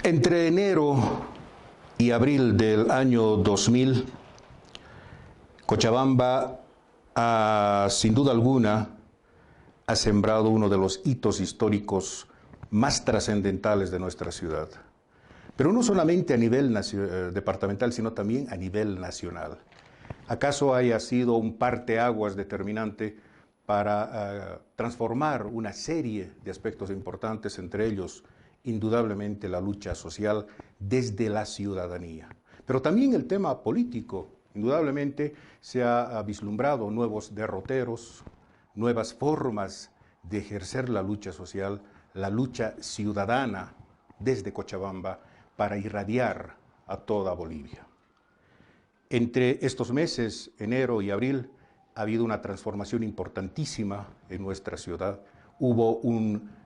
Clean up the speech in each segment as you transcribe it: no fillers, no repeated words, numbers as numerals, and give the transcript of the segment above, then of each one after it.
Entre enero y abril del año 2000, Cochabamba, sin duda alguna, ha sembrado uno de los hitos históricos más trascendentales de nuestra ciudad. Pero no solamente a nivel departamental, sino también a nivel nacional. ¿Acaso haya sido un parteaguas determinante para transformar una serie de aspectos importantes, entre ellos, indudablemente, la lucha social desde la ciudadanía? Pero también el tema político. Indudablemente se ha vislumbrado nuevos derroteros, nuevas formas de ejercer la lucha social, la lucha ciudadana desde Cochabamba para irradiar a toda Bolivia. Entre estos meses, enero y abril, ha habido una transformación importantísima en nuestra ciudad. Hubo un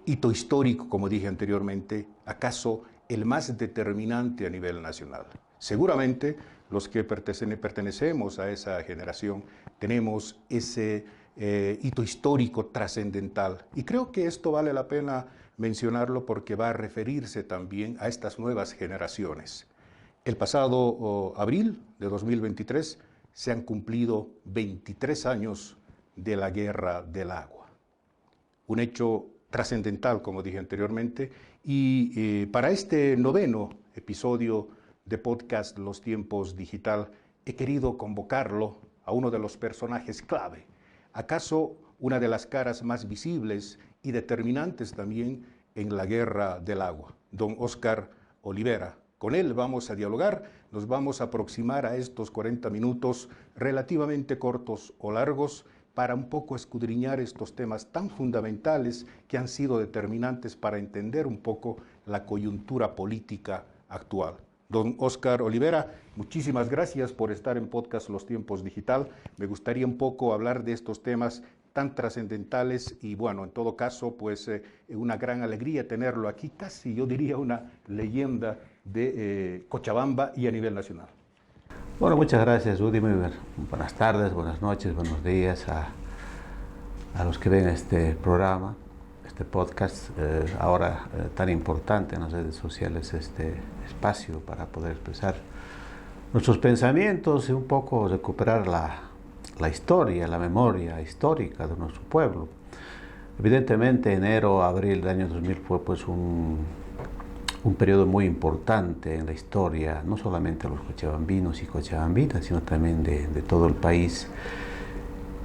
hito histórico, como dije anteriormente, acaso el más determinante a nivel nacional. Seguramente los que pertenecemos a esa generación tenemos ese hito histórico trascendental. Y creo que esto vale la pena mencionarlo porque va a referirse también a estas nuevas generaciones. El pasado abril de 2023 se han cumplido 23 años de la Guerra del Agua. Un hecho trascendental, como dije anteriormente, y para este noveno episodio de podcast Los Tiempos Digital, he querido convocarlo a uno de los personajes clave, acaso una de las caras más visibles y determinantes también en la Guerra del Agua, don Óscar Olivera. Con él vamos a dialogar, nos vamos a aproximar a estos 40 minutos relativamente cortos o largos para un poco escudriñar estos temas tan fundamentales que han sido determinantes para entender un poco la coyuntura política actual. Don Óscar Olivera, muchísimas gracias por estar en podcast Los Tiempos Digital. Me gustaría un poco hablar de estos temas tan trascendentales y bueno, en todo caso, pues una gran alegría tenerlo aquí, casi yo diría una leyenda de Cochabamba y a nivel nacional. Bueno, muchas gracias, Udi. Muy buenas tardes, buenas noches, buenos días a los que ven este programa, este podcast, ahora tan importante en las redes sociales, este espacio para poder expresar nuestros pensamientos y un poco recuperar la historia, la memoria histórica de nuestro pueblo. Evidentemente, enero, abril del año 2000 fue pues un periodo muy importante en la historia, no solamente de los cochabambinos y cochabambinas, sino también de todo el país.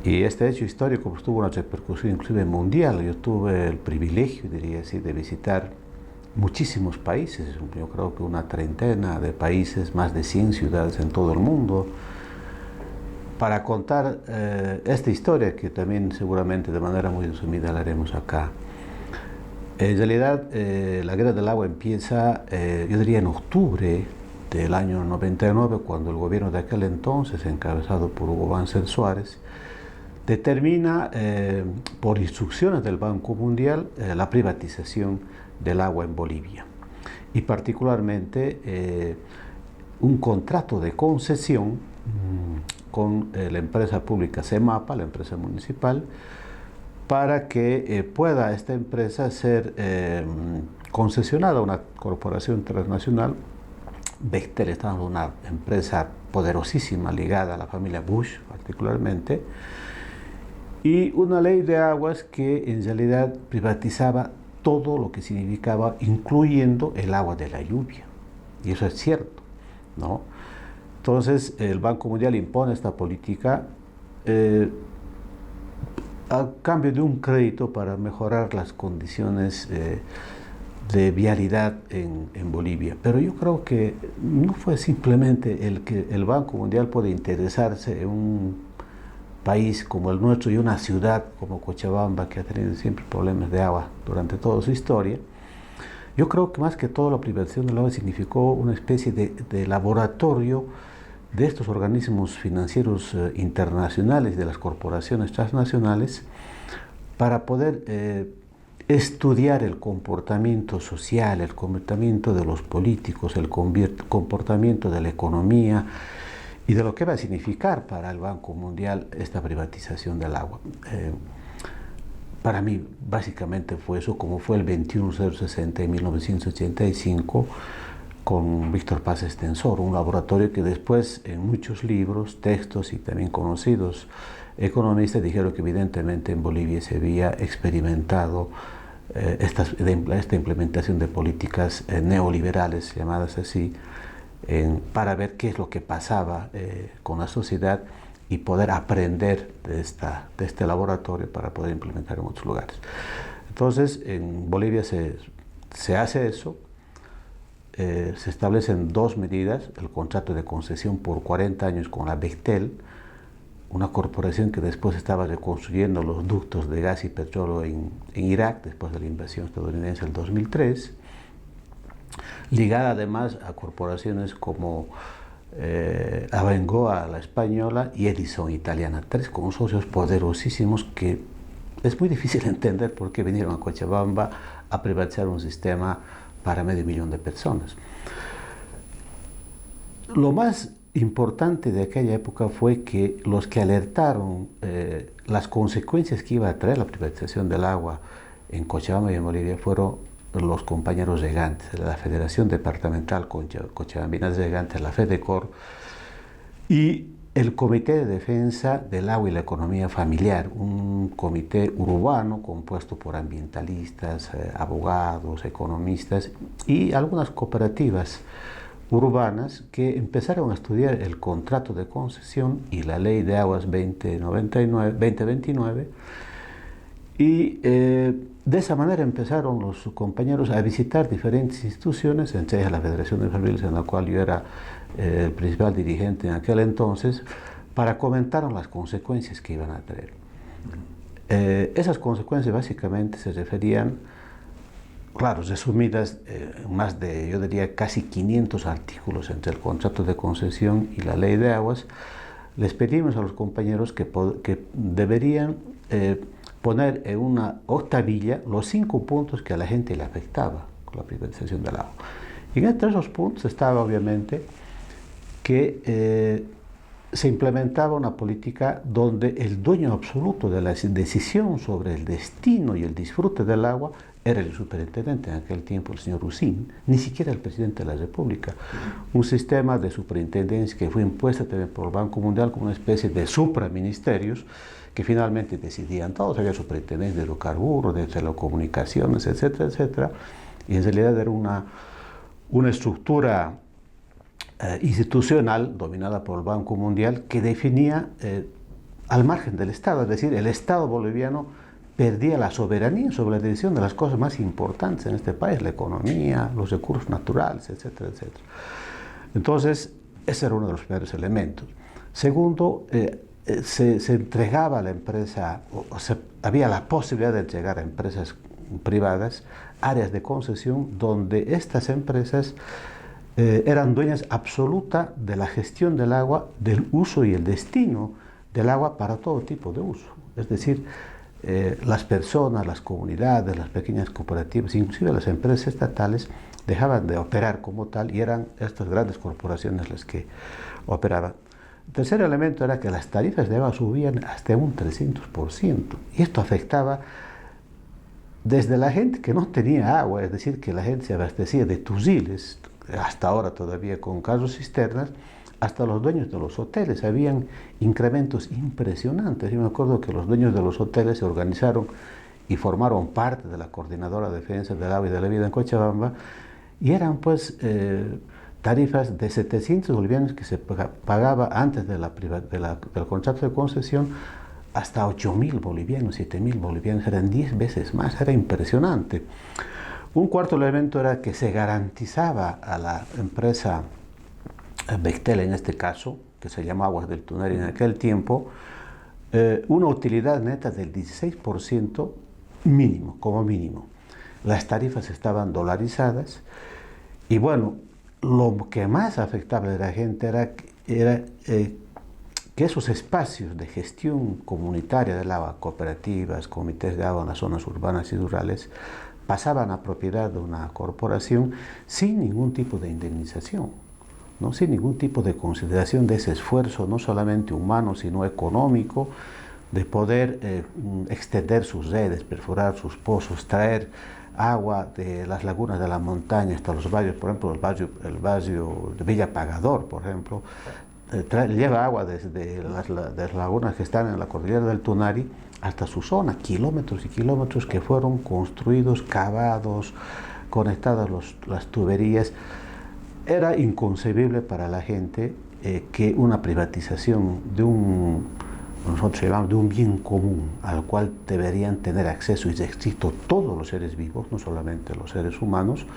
Y este hecho histórico pues, tuvo una repercusión inclusive mundial. Yo tuve el privilegio, diría así, de visitar muchísimos países, yo creo que una treintena de países, más de 100 ciudades en todo el mundo, para contar esta historia que también seguramente de manera muy resumida la haremos acá. En realidad, la Guerra del Agua empieza, yo diría, en octubre del año 99, cuando el gobierno de aquel entonces, encabezado por Hugo Banzer Suárez, determina, por instrucciones del Banco Mundial, la privatización del agua en Bolivia. Y particularmente un contrato de concesión con la empresa pública CEMAPA, la empresa municipal, para que pueda esta empresa ser concesionada a una corporación transnacional. Bechtel está una empresa poderosísima ligada a la familia Bush particularmente, y una ley de aguas que en realidad privatizaba todo lo que significaba, incluyendo el agua de la lluvia. Y eso es cierto, ¿no? Entonces el Banco Mundial impone esta política a cambio de un crédito para mejorar las condiciones de vialidad en Bolivia. Pero yo creo que no fue simplemente el que el Banco Mundial puede interesarse en un país como el nuestro y una ciudad como Cochabamba, que ha tenido siempre problemas de agua durante toda su historia. Yo creo que más que todo la privatización del agua significó una especie de laboratorio de estos organismos financieros internacionales, de las corporaciones transnacionales, para poder estudiar el comportamiento social, el comportamiento de los políticos, el comportamiento de la economía y de lo que va a significar para el Banco Mundial esta privatización del agua. para mí básicamente fue eso, como fue el 21060 en 1985 con Víctor Paz Extensor, un laboratorio que después en muchos libros, textos y también conocidos economistas dijeron que evidentemente en Bolivia se había experimentado esta implementación de políticas neoliberales, llamadas así, para ver qué es lo que pasaba con la sociedad y poder aprender de este laboratorio para poder implementar en otros lugares. Entonces, en Bolivia se hace eso, se establecen dos medidas: el contrato de concesión por 40 años con la Bechtel, una corporación que después estaba reconstruyendo los ductos de gas y petróleo en Irak, después de la invasión estadounidense en el 2003, ligada además a corporaciones como Abengoa, la española, y Edison, italiana, tres con socios poderosísimos que es muy difícil entender por qué vinieron a Cochabamba a privatizar un sistema para 500.000 de personas. Lo más importante de aquella época fue que los que alertaron las consecuencias que iba a traer la privatización del agua en Cochabamba y en Bolivia fueron los compañeros regantes de la Federación Departamental Cochabambinas Regantes, la FEDECOR, y el Comité de Defensa del Agua y la Economía Familiar, un comité urbano compuesto por ambientalistas, abogados, economistas y algunas cooperativas urbanas que empezaron a estudiar el contrato de concesión y la Ley de Aguas 2029, y de esa manera empezaron los compañeros a visitar diferentes instituciones, entre ellas la Federación de Familias, en la cual yo era el principal dirigente en aquel entonces, para comentar las consecuencias que iban a traer. Esas consecuencias básicamente se referían, claro, resumidas, más de, yo diría, casi 500 artículos entre el contrato de concesión y la ley de aguas. Les pedimos a los compañeros que deberían poner en una octavilla los 5 puntos que a la gente le afectaba con la privatización del agua. Y entre esos puntos estaba obviamente que se implementaba una política donde el dueño absoluto de la decisión sobre el destino y el disfrute del agua era el superintendente en aquel tiempo, el señor Usín, ni siquiera el presidente de la República. Un sistema de superintendencia que fue impuesto también por el Banco Mundial como una especie de supraministerios que finalmente decidían todos. Había superintendencia de hidrocarburos, de telecomunicaciones, etcétera, etcétera. Y en realidad era una estructura institucional dominada por el Banco Mundial que definía al margen del Estado, es decir, el Estado boliviano perdía la soberanía sobre la decisión de las cosas más importantes en este país, la economía, los recursos naturales, etcétera, etcétera. Entonces, ese era uno de los primeros elementos. Segundo, se entregaba a la empresa, había la posibilidad de entregar a empresas privadas áreas de concesión donde estas empresas eran dueñas absolutas de la gestión del agua, del uso y el destino del agua para todo tipo de uso. Es decir, las personas, las comunidades, las pequeñas cooperativas, inclusive las empresas estatales, dejaban de operar como tal y eran estas grandes corporaciones las que operaban. El tercer elemento era que las tarifas de agua subían hasta un 300%, y esto afectaba desde la gente que no tenía agua, es decir, que la gente se abastecía de tusiles, hasta ahora todavía con carros cisternas, hasta los dueños de los hoteles. Habían incrementos impresionantes. Yo me acuerdo que los dueños de los hoteles se organizaron y formaron parte de la Coordinadora de Defensa del Agua y de la Vida en Cochabamba, y eran pues tarifas de 700 bolivianos que se pagaba antes del contrato de concesión, hasta 8.000 bolivianos, 7.000 bolivianos, eran 10 veces más, era impresionante. Un cuarto elemento era que se garantizaba a la empresa Bechtel, en este caso, que se llama Aguas del Tunari en aquel tiempo, una utilidad neta del 16% mínimo, como mínimo. Las tarifas estaban dolarizadas y bueno, lo que más afectaba a la gente era que esos espacios de gestión comunitaria del agua, cooperativas, comités de agua en las zonas urbanas y rurales, pasaban a propiedad de una corporación sin ningún tipo de indemnización, ¿no? Sin ningún tipo de consideración de ese esfuerzo, no solamente humano, sino económico, de poder extender sus redes, perforar sus pozos, traer agua de las lagunas de la montaña hasta los barrios, por ejemplo, el barrio de Villa Pagador, por ejemplo, lleva agua desde las lagunas que están en la cordillera del Tunari hasta su zona, kilómetros y kilómetros que fueron construidos, cavados, conectadas las tuberías. Era inconcebible para la gente que una privatización nosotros llamamos de un bien común al cual deberían tener acceso y éxito todos los seres vivos, no solamente los seres humanos,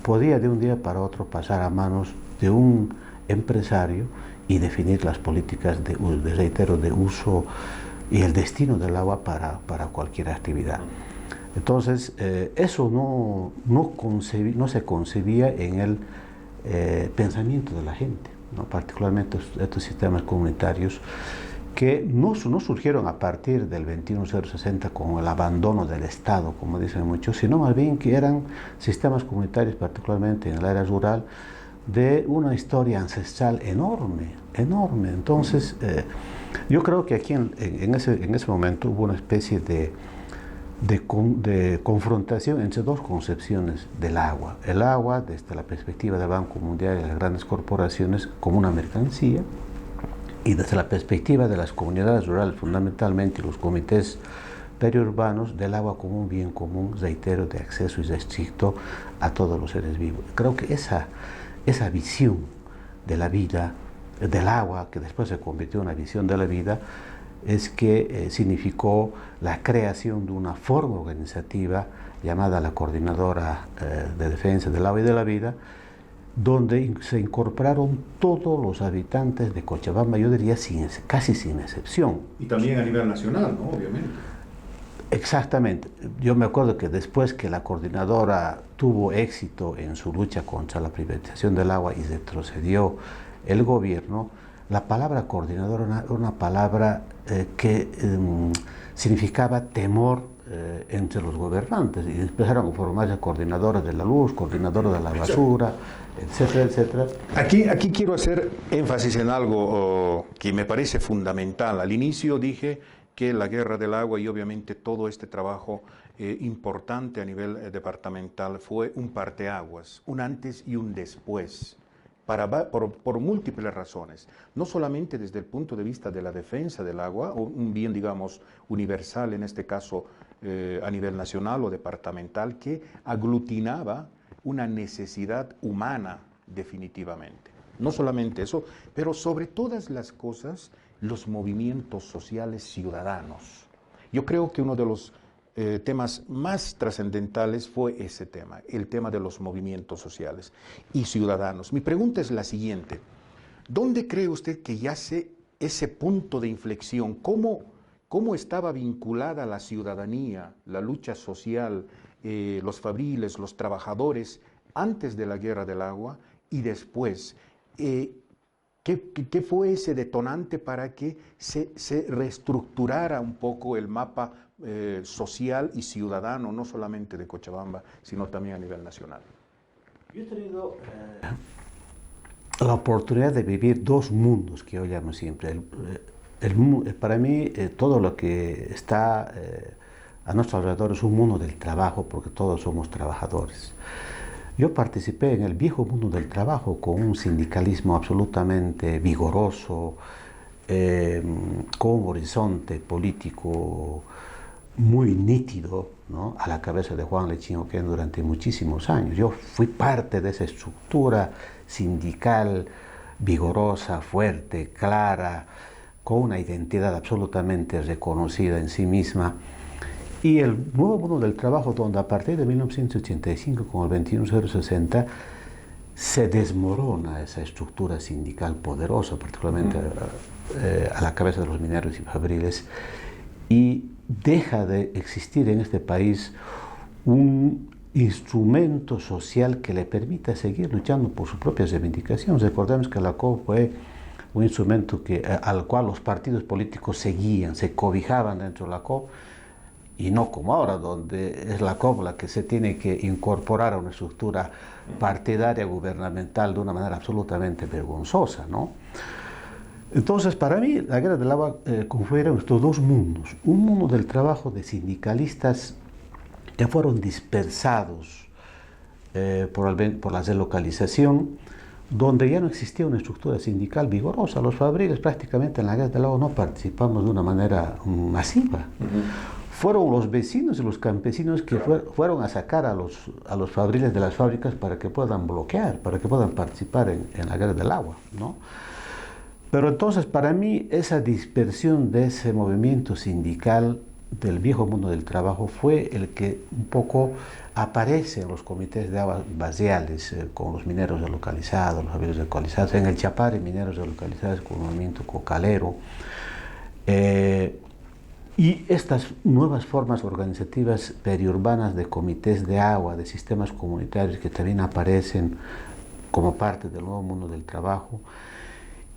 podía de un día para otro pasar a manos de un empresario y definir las políticas de uso y el destino del agua para cualquier actividad. Entonces, eso no se concebía en el pensamiento de la gente, ¿no? Particularmente estos sistemas comunitarios que no surgieron a partir del 21060 con el abandono del Estado, como dicen muchos, sino más bien que eran sistemas comunitarios, particularmente en el área rural, de una historia ancestral enorme. Entonces, yo creo que aquí en ese momento hubo una especie de confrontación entre dos concepciones del agua. El agua, desde la perspectiva del Banco Mundial y de las grandes corporaciones, como una mercancía, y desde la perspectiva de las comunidades rurales, fundamentalmente los comités periurbanos, del agua como un bien común, reitero, de acceso irrestricto a todos los seres vivos. Creo que esa visión de la vida, del agua, que después se convirtió en una visión de la vida, es que significó la creación de una forma organizativa llamada la Coordinadora de Defensa del Agua y de la Vida, donde se incorporaron todos los habitantes de Cochabamba, yo diría casi sin excepción. Y también a nivel nacional, ¿no? Obviamente. Exactamente. Yo me acuerdo que después que la coordinadora tuvo éxito en su lucha contra la privatización del agua y retrocedió el gobierno, la palabra coordinadora era una palabra que significaba temor entre los gobernantes, y empezaron a formarse coordinadoras de la luz, coordinadoras de la basura, etcétera, etcétera. Aquí quiero hacer énfasis en algo que me parece fundamental. Al inicio dije que la guerra del agua y obviamente todo este trabajo importante a nivel departamental fue un parteaguas, un antes y un después, por múltiples razones, no solamente desde el punto de vista de la defensa del agua, o un bien, digamos, universal, en este caso a nivel nacional o departamental, que aglutinaba una necesidad humana definitivamente. No solamente eso, pero sobre todas las cosas, los movimientos sociales ciudadanos. Yo creo que uno de los temas más trascendentales fue ese tema, el tema de los movimientos sociales y ciudadanos. Mi pregunta es la siguiente: ¿dónde cree usted que yace ese punto de inflexión? ¿Cómo estaba vinculada la ciudadanía, la lucha social, los fabriles, los trabajadores, antes de la guerra del agua y después? ¿Qué fue ese detonante para que se reestructurara un poco el mapa social y ciudadano, no solamente de Cochabamba, sino también a nivel nacional? Yo he tenido la oportunidad de vivir dos mundos que yo llamo siempre. Para mí, todo lo que está a nuestro alrededor es un mundo del trabajo, porque todos somos trabajadores. Yo participé en el viejo mundo del trabajo con un sindicalismo absolutamente vigoroso, con un horizonte político muy nítido, ¿no?, a la cabeza de Juan Lechín Oquén durante muchísimos años. Yo fui parte de esa estructura sindical vigorosa, fuerte, clara, con una identidad absolutamente reconocida en sí misma. Y el nuevo mundo del trabajo, donde a partir de 1985, con el 21060, se desmorona esa estructura sindical poderosa, particularmente a la cabeza de los mineros y fabriles, y deja de existir en este país un instrumento social que le permita seguir luchando por sus propias reivindicaciones. Recordemos que la COP fue un instrumento al cual los partidos políticos seguían, se cobijaban dentro de la COP, y no como ahora, donde es la COP la que se tiene que incorporar a una estructura partidaria gubernamental de una manera absolutamente vergonzosa, ¿no? Entonces, para mí, la Guerra del Agua confluyeron estos dos mundos. Un mundo del trabajo de sindicalistas que fueron dispersados por la deslocalización, donde ya no existía una estructura sindical vigorosa. Los fabriles prácticamente en la Guerra del Agua no participamos de una manera masiva. Fueron los vecinos y los campesinos que fueron a sacar a los fabriles de las fábricas para que puedan bloquear, para que puedan participar en la Guerra del Agua, ¿no? Pero entonces, para mí, esa dispersión de ese movimiento sindical del viejo mundo del trabajo fue el que un poco aparece en los comités de aguas baseales, con los mineros delocalizados, los fabriles delocalizados, en el Chapare, mineros delocalizados con el movimiento cocalero. Y estas nuevas formas organizativas periurbanas de comités de agua, de sistemas comunitarios que también aparecen como parte del nuevo mundo del trabajo.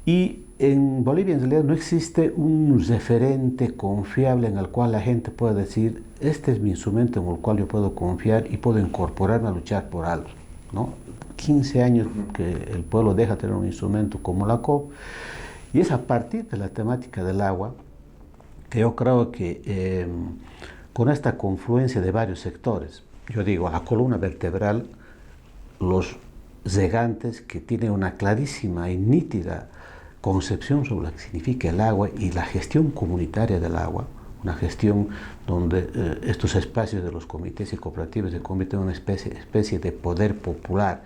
Y en Bolivia en realidad no existe un referente confiable en el cual la gente pueda decir, este es mi instrumento en el cual yo puedo confiar y puedo incorporarme a luchar por algo, ¿no? 15 años que el pueblo deja tener un instrumento como la COP, y es a partir de la temática del agua que yo creo que con esta confluencia de varios sectores, yo digo, la columna vertebral, los regantes que tienen una clarísima y nítida concepción sobre lo que significa el agua y la gestión comunitaria del agua, una gestión donde estos espacios de los comités y cooperativas se convierten en una especie de poder popular,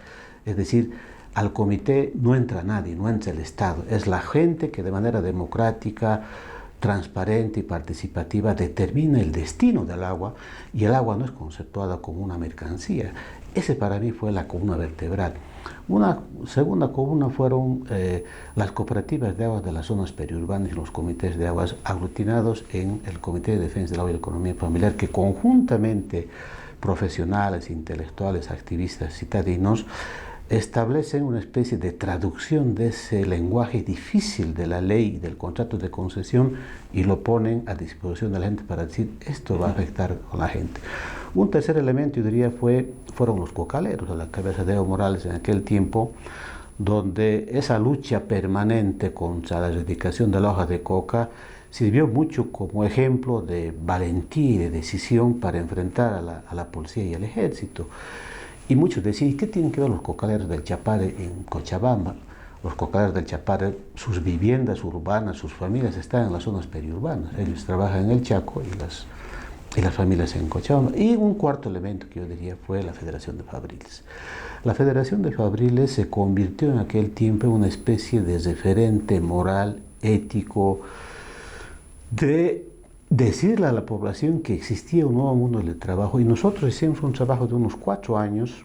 es decir, al comité no entra nadie, no entra el Estado, es la gente que de manera democrática, transparente y participativa determina el destino del agua, y el agua no es conceptuada como una mercancía. Ese para mí fue la columna vertebral. Una segunda columna fueron las cooperativas de aguas de las zonas periurbanas y los comités de aguas aglutinados en el Comité de Defensa del Agua y la Economía Familiar, que conjuntamente profesionales, intelectuales, activistas citadinos establecen una especie de traducción de ese lenguaje difícil de la ley y del contrato de concesión y lo ponen a disposición de la gente para decir, esto va a afectar a la gente. Un tercer elemento, yo diría, fueron los cocaleros, a la cabeza de Evo Morales en aquel tiempo, donde esa lucha permanente contra la erradicación de la hoja de coca sirvió mucho como ejemplo de valentía y de decisión para enfrentar a la policía y al ejército. Y muchos decían, ¿qué tienen que ver los cocaleros del Chapare en Cochabamba? Los cocaleros del Chapare, sus viviendas urbanas, sus familias están en las zonas periurbanas. Ellos trabajan en el Chaco y las familias en Cochabamba. Y un cuarto elemento que yo diría fue la Federación de Fabriles. La Federación de Fabriles se convirtió en aquel tiempo en una especie de referente moral, ético, de decirle a la población que existía un nuevo mundo del trabajo, y nosotros hicimos un trabajo de unos 4 años,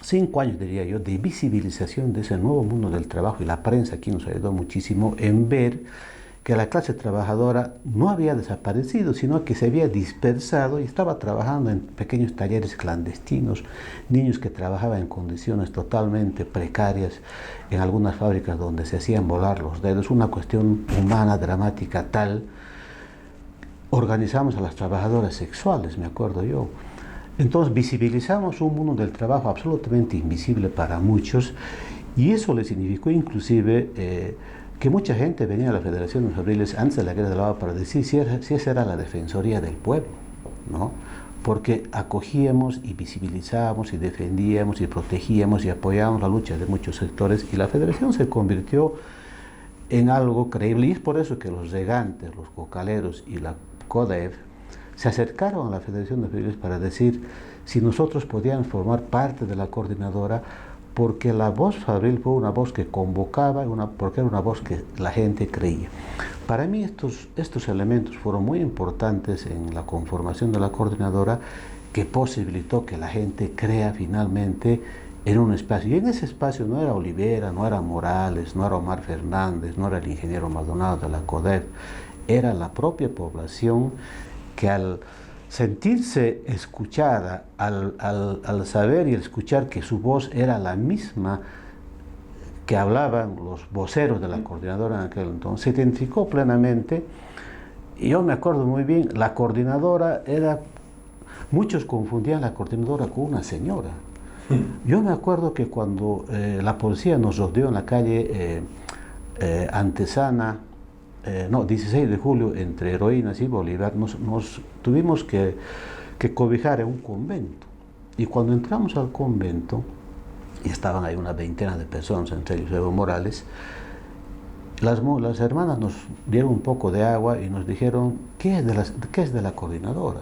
5 años diría yo, de visibilización de ese nuevo mundo del trabajo, y la prensa aquí nos ayudó muchísimo en ver que la clase trabajadora no había desaparecido, sino que se había dispersado y estaba trabajando en pequeños talleres clandestinos, niños que trabajaban en condiciones totalmente precarias, en algunas fábricas donde se hacían volar los dedos, una cuestión humana, dramática tal. Organizamos a las trabajadoras sexuales, me acuerdo yo. Entonces visibilizamos un mundo del trabajo absolutamente invisible para muchos, y eso le significó inclusive que mucha gente venía a la Federación de Fabriles antes de la Guerra del Agua para decir si esa era la Defensoría del Pueblo, ¿no? Porque acogíamos y visibilizábamos y defendíamos y protegíamos y apoyábamos la lucha de muchos sectores, y la Federación se convirtió en algo creíble, y es por eso que los regantes, los cocaleros y la CODEF se acercaron a la Federación de Fabriles para decir si nosotros podíamos formar parte de la coordinadora, porque la voz fabril fue una voz que convocaba, porque era una voz que la gente creía. Para mí estos elementos fueron muy importantes en la conformación de la coordinadora, que posibilitó que la gente crea finalmente en un espacio. Y en ese espacio no era Olivera, no era Morales, no era Omar Fernández, no era el ingeniero Maldonado de la CODEF, era la propia población que al sentirse escuchada, al saber y al escuchar que su voz era la misma que hablaban los voceros de la coordinadora en aquel entonces, se identificó plenamente. Y yo me acuerdo muy bien, la coordinadora era, muchos confundían la coordinadora con una señora. Yo me acuerdo que cuando la policía nos rodeó en la calle antesana, 16 de julio, entre Heroínas y Bolívar, nos tuvimos que cobijar en un convento. Y cuando entramos al convento, y estaban ahí una veintena de personas, entre ellos Evo Morales, las hermanas nos dieron un poco de agua y nos dijeron, ¿qué es de la coordinadora?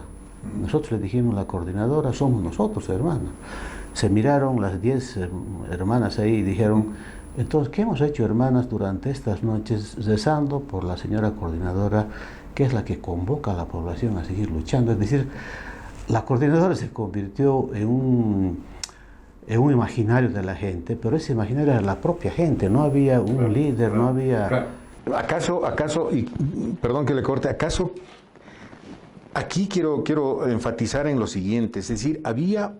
Nosotros le dijimos, la coordinadora somos nosotros, hermana. Se miraron las 10 hermanas ahí y dijeron, entonces, ¿qué hemos hecho, hermanas, durante estas noches rezando por la señora coordinadora, que es la que convoca a la población a seguir luchando? Es decir, la coordinadora se convirtió en un imaginario de la gente, pero ese imaginario era la propia gente, no había un líder, no había... Claro. ¿Acaso, y perdón que le corte, acaso aquí quiero enfatizar en lo siguiente, es decir, había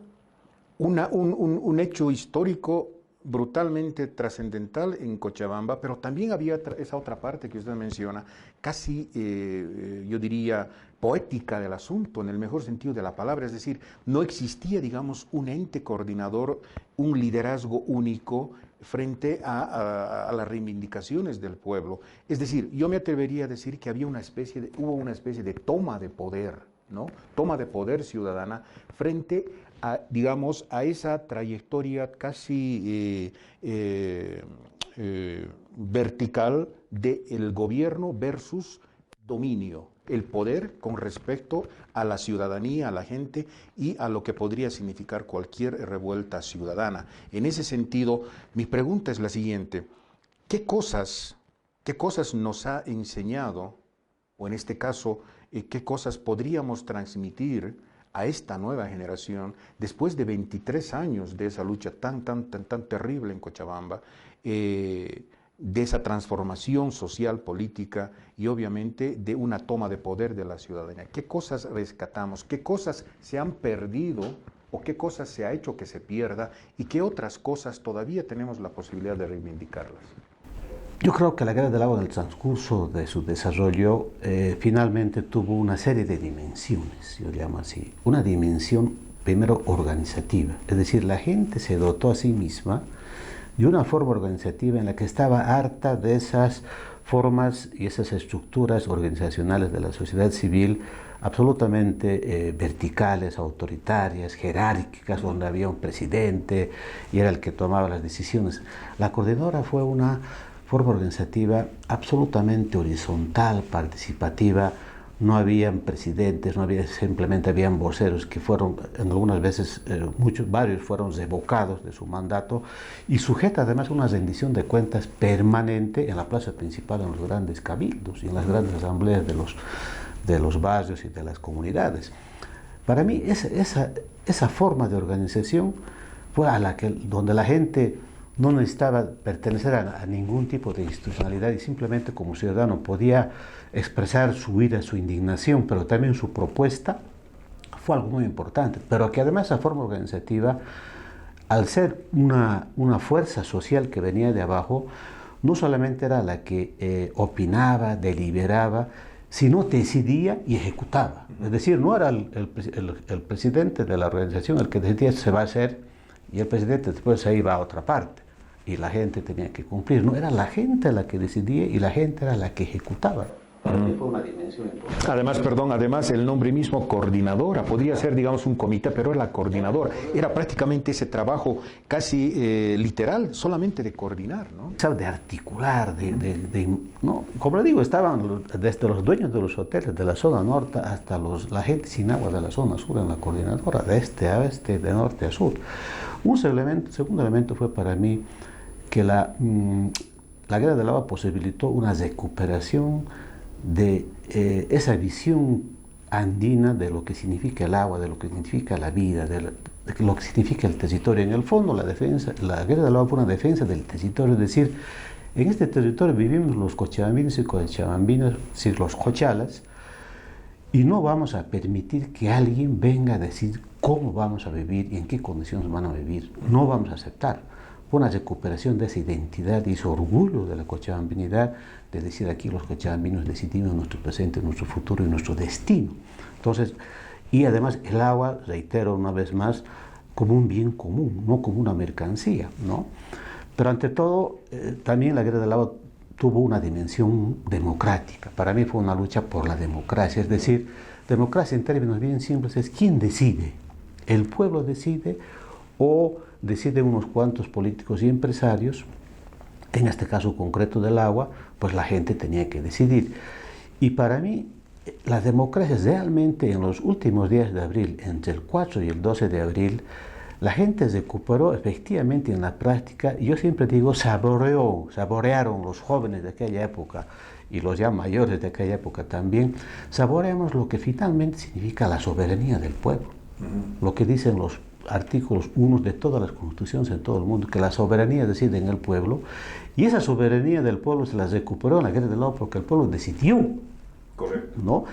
un hecho histórico brutalmente trascendental en Cochabamba, pero también había esa otra parte que usted menciona, casi, yo diría, poética del asunto, en el mejor sentido de la palabra, es decir, no existía, digamos, un ente coordinador, un liderazgo único frente a las reivindicaciones del pueblo. Es decir, yo me atrevería a decir que hubo una especie de toma de poder, ¿no? Toma de poder ciudadana frente a, digamos, a esa trayectoria casi vertical del gobierno versus dominio, el poder con respecto a la ciudadanía, a la gente y a lo que podría significar cualquier revuelta ciudadana. En ese sentido, mi pregunta es la siguiente: ¿qué cosas nos ha enseñado, o en este caso, qué cosas podríamos transmitir a esta nueva generación después de 23 años de esa lucha tan terrible en Cochabamba, de esa transformación social, política y obviamente de una toma de poder de la ciudadanía? ¿Qué cosas rescatamos? ¿Qué cosas se han perdido o qué cosas se ha hecho que se pierda y qué otras cosas todavía tenemos la posibilidad de reivindicarlas? Yo creo que la Guerra del Agua, en el transcurso de su desarrollo, finalmente tuvo una serie de dimensiones, yo llamo así. Una dimensión, primero, organizativa, es decir, la gente se dotó a sí misma de una forma organizativa en la que estaba harta de esas formas y esas estructuras organizacionales de la sociedad civil absolutamente verticales, autoritarias, jerárquicas, donde había un presidente y era el que tomaba las decisiones. La coordinadora fue una forma organizativa absolutamente horizontal, participativa. No habían presidentes, simplemente habían voceros que fueron, en algunas veces, varios fueron revocados de su mandato y sujeta además a una rendición de cuentas permanente en la plaza principal, en los grandes cabildos y en las grandes asambleas de los barrios y de las comunidades. Para mí esa forma de organización fue donde la gente no necesitaba pertenecer a ningún tipo de institucionalidad y simplemente como ciudadano podía expresar su ira, su indignación, pero también su propuesta. Fue algo muy importante, pero que además esa forma organizativa, al ser una fuerza social que venía de abajo, no solamente era la que opinaba, deliberaba, sino decidía y ejecutaba. Es decir, no era el presidente de la organización el que decidía se va a hacer y el presidente después se iba a otra parte y la gente tenía que cumplir. No, era la gente la que decidía y la gente era la que ejecutaba. Para mí fue una dimensión importante. Además el nombre mismo, coordinadora, podría ser, digamos, un comité, pero era la coordinadora. Era prácticamente ese trabajo casi literal, solamente de coordinar, ¿no? De articular, ¿no? Como le digo, estaban desde los dueños de los hoteles de la zona norte hasta la gente sin agua de la zona sur en la coordinadora, de este a oeste, de norte a sur. Segundo elemento fue para mí que la Guerra del Agua posibilitó una recuperación de esa visión andina de lo que significa el agua, de lo que significa la vida, de lo que significa el territorio. En el fondo, la Guerra del Agua fue una defensa del territorio, es decir, en este territorio vivimos los cochabambinos y cochabambinas, es decir, los cochalas, y no vamos a permitir que alguien venga a decir cómo vamos a vivir y en qué condiciones van a vivir. No vamos a aceptar. Fue una recuperación de esa identidad y ese orgullo de la cochabambinidad, de decir aquí los cochabambinos decidimos nuestro presente, nuestro futuro y nuestro destino. Entonces, y además el agua, reitero una vez más, como un bien común, no como una mercancía, ¿no? Pero ante todo, también la Guerra del Agua tuvo una dimensión democrática. Para mí fue una lucha por la democracia, es decir, democracia en términos bien simples es quién decide. ¿El pueblo decide o deciden unos cuantos políticos y empresarios? En este caso concreto del agua, pues la gente tenía que decidir. Y para mí, la democracia realmente en los últimos días de abril, entre el 4 y el 12 de abril, la gente recuperó efectivamente en la práctica, y yo siempre digo, saborearon los jóvenes de aquella época y los ya mayores de aquella época también, saboreamos lo que finalmente significa la soberanía del pueblo, lo que dicen los artículos 1 de todas las constituciones en todo el mundo, que la soberanía reside en el pueblo, y esa soberanía del pueblo se la recuperó en la Guerra del Agua porque el pueblo decidió. Correcto. ¿No?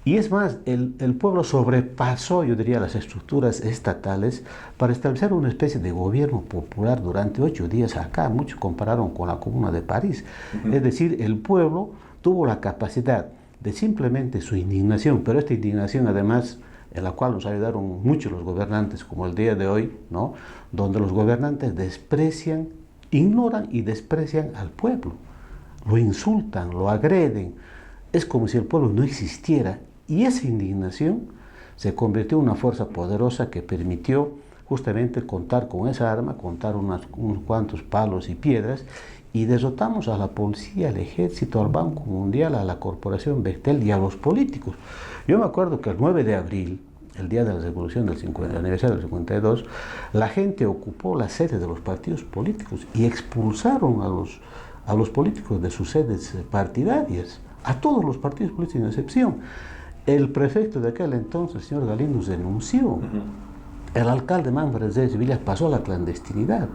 Y es más, el pueblo sobrepasó, yo diría, las estructuras estatales para establecer una especie de gobierno popular durante 8 días acá. Muchos compararon con la Comuna de París. Es decir, el pueblo tuvo la capacidad de simplemente su indignación, pero esta indignación además en la cual nos ayudaron mucho los gobernantes, como el día de hoy, ¿no? Donde los gobernantes desprecian, ignoran y desprecian al pueblo, lo insultan, lo agreden. Es como si el pueblo no existiera, y esa indignación se convirtió en una fuerza poderosa que permitió justamente contar con esa arma, contar unos cuantos palos y piedras, y derrotamos a la policía, al ejército, al Banco Mundial, a la corporación Bechtel y a los políticos. Yo me acuerdo que el 9 de abril, el día de la revolución del aniversario del 52, la gente ocupó la sede de los partidos políticos y expulsaron a los políticos de sus sedes partidarias, a todos los partidos políticos sin excepción. El prefecto de aquel entonces, el señor Galindo, renunció. El alcalde Manfred Reyes Villas pasó a la clandestinidad.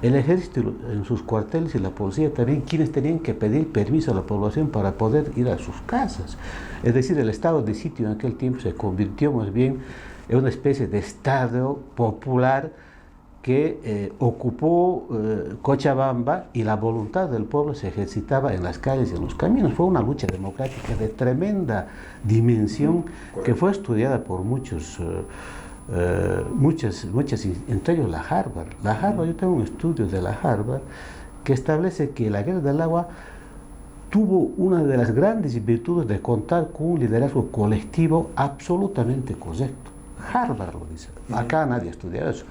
El ejército en sus cuarteles y la policía también, quienes tenían que pedir permiso a la población para poder ir a sus casas. Es decir, el estado de sitio en aquel tiempo se convirtió más bien en una especie de estado popular que ocupó Cochabamba, y la voluntad del pueblo se ejercitaba en las calles y en los caminos. Fue una lucha democrática de tremenda dimensión que fue estudiada por muchas, entre ellos la Harvard. Yo tengo un estudio de la Harvard que establece que la Guerra del Agua tuvo una de las grandes virtudes de contar con un liderazgo colectivo absolutamente correcto. Harvard lo dice. Acá nadie estudia eso.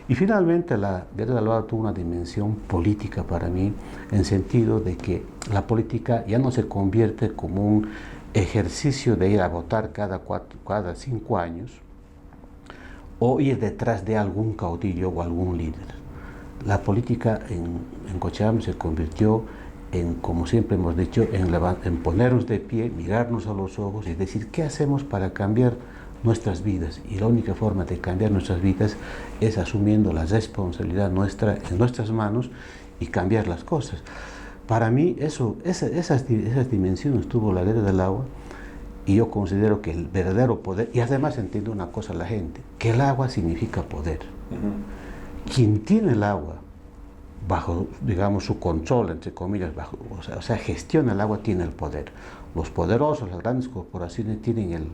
Y finalmente la Guerra del Agua tuvo una dimensión política para mí, en sentido de que la política ya no se convierte como un ejercicio de ir a votar cada 5 años o ir detrás de algún caudillo o algún líder. La política en Cochabamba se convirtió en, como siempre hemos dicho, en ponernos de pie, mirarnos a los ojos y decir qué hacemos para cambiar nuestras vidas. Y la única forma de cambiar nuestras vidas es asumiendo la responsabilidad nuestra en nuestras manos y cambiar las cosas. Para mí esas dimensiones tuvo la Guerra del Agua, y yo considero que el verdadero poder, y además entiendo una cosa la gente, que el agua significa poder. Quien tiene el agua bajo, digamos, su control, entre comillas, o sea, gestiona el agua, tiene el poder. Los poderosos, las grandes corporaciones tienen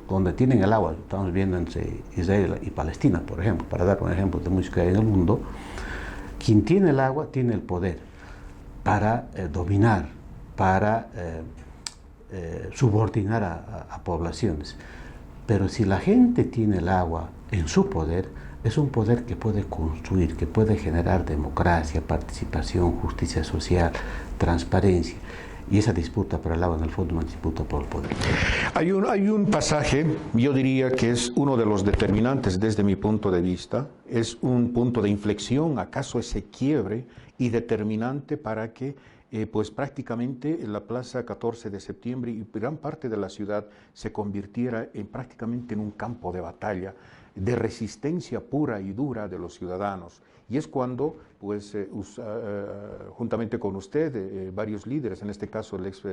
donde tienen el agua, estamos viendo entre Israel y Palestina, por ejemplo, para dar un ejemplo de muchos que hay en el mundo. Quien tiene el agua tiene el poder para dominar, para subordinar a poblaciones. Pero si la gente tiene el agua en su poder, es un poder que puede construir, que puede generar democracia, participación, justicia social, transparencia. Y esa disputa por el agua en el fondo es una disputa por el poder. Hay un pasaje, yo diría que es uno de los determinantes desde mi punto de vista, es un punto de inflexión, acaso ese quiebre y determinante para que pues prácticamente la Plaza 14 de septiembre y gran parte de la ciudad se convirtiera prácticamente en un campo de batalla, de resistencia pura y dura de los ciudadanos. Y es cuando, pues, juntamente con usted, varios líderes, en este caso el ex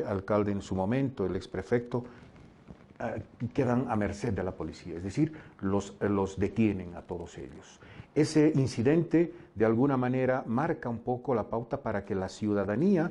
alcalde en su momento, el ex prefecto, quedan a merced de la policía, es decir, los detienen a todos ellos. Ese incidente, de alguna manera, marca un poco la pauta para que la ciudadanía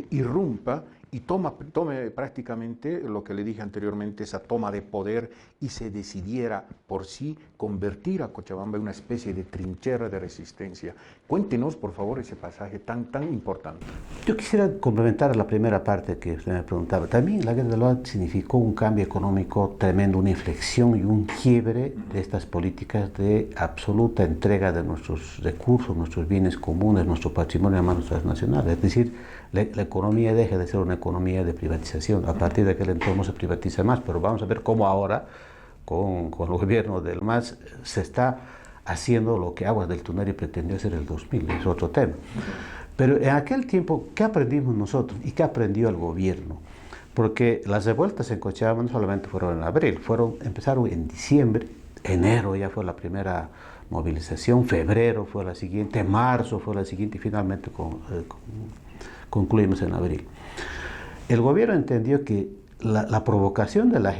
irrumpa y tome prácticamente lo que le dije anteriormente, esa toma de poder y se decidiera por sí convertir a Cochabamba en una especie de trinchera de resistencia. Cuéntenos, por favor, ese pasaje tan importante. Yo quisiera complementar la primera parte que usted me preguntaba. También la Guerra de Loa significó un cambio económico tremendo, una inflexión y un quiebre de estas políticas de absoluta entrega de nuestros recursos, nuestros bienes comunes, nuestro patrimonio a manos transnacionales. Es decir, la economía deja de ser una economía de privatización. A partir de aquel entonces no se privatiza más, pero vamos a ver cómo ahora, con el gobierno del MAS, se está haciendo lo que Aguas del Tunari pretendió hacer en el 2000, es otro tema. Pero en aquel tiempo, ¿qué aprendimos nosotros y qué aprendió el gobierno? Porque las revueltas en Cochabamba no solamente fueron en abril, empezaron en diciembre, enero ya fue la primera movilización, febrero fue la siguiente, marzo fue la siguiente y finalmente concluimos en abril. El gobierno entendió que la provocación de a la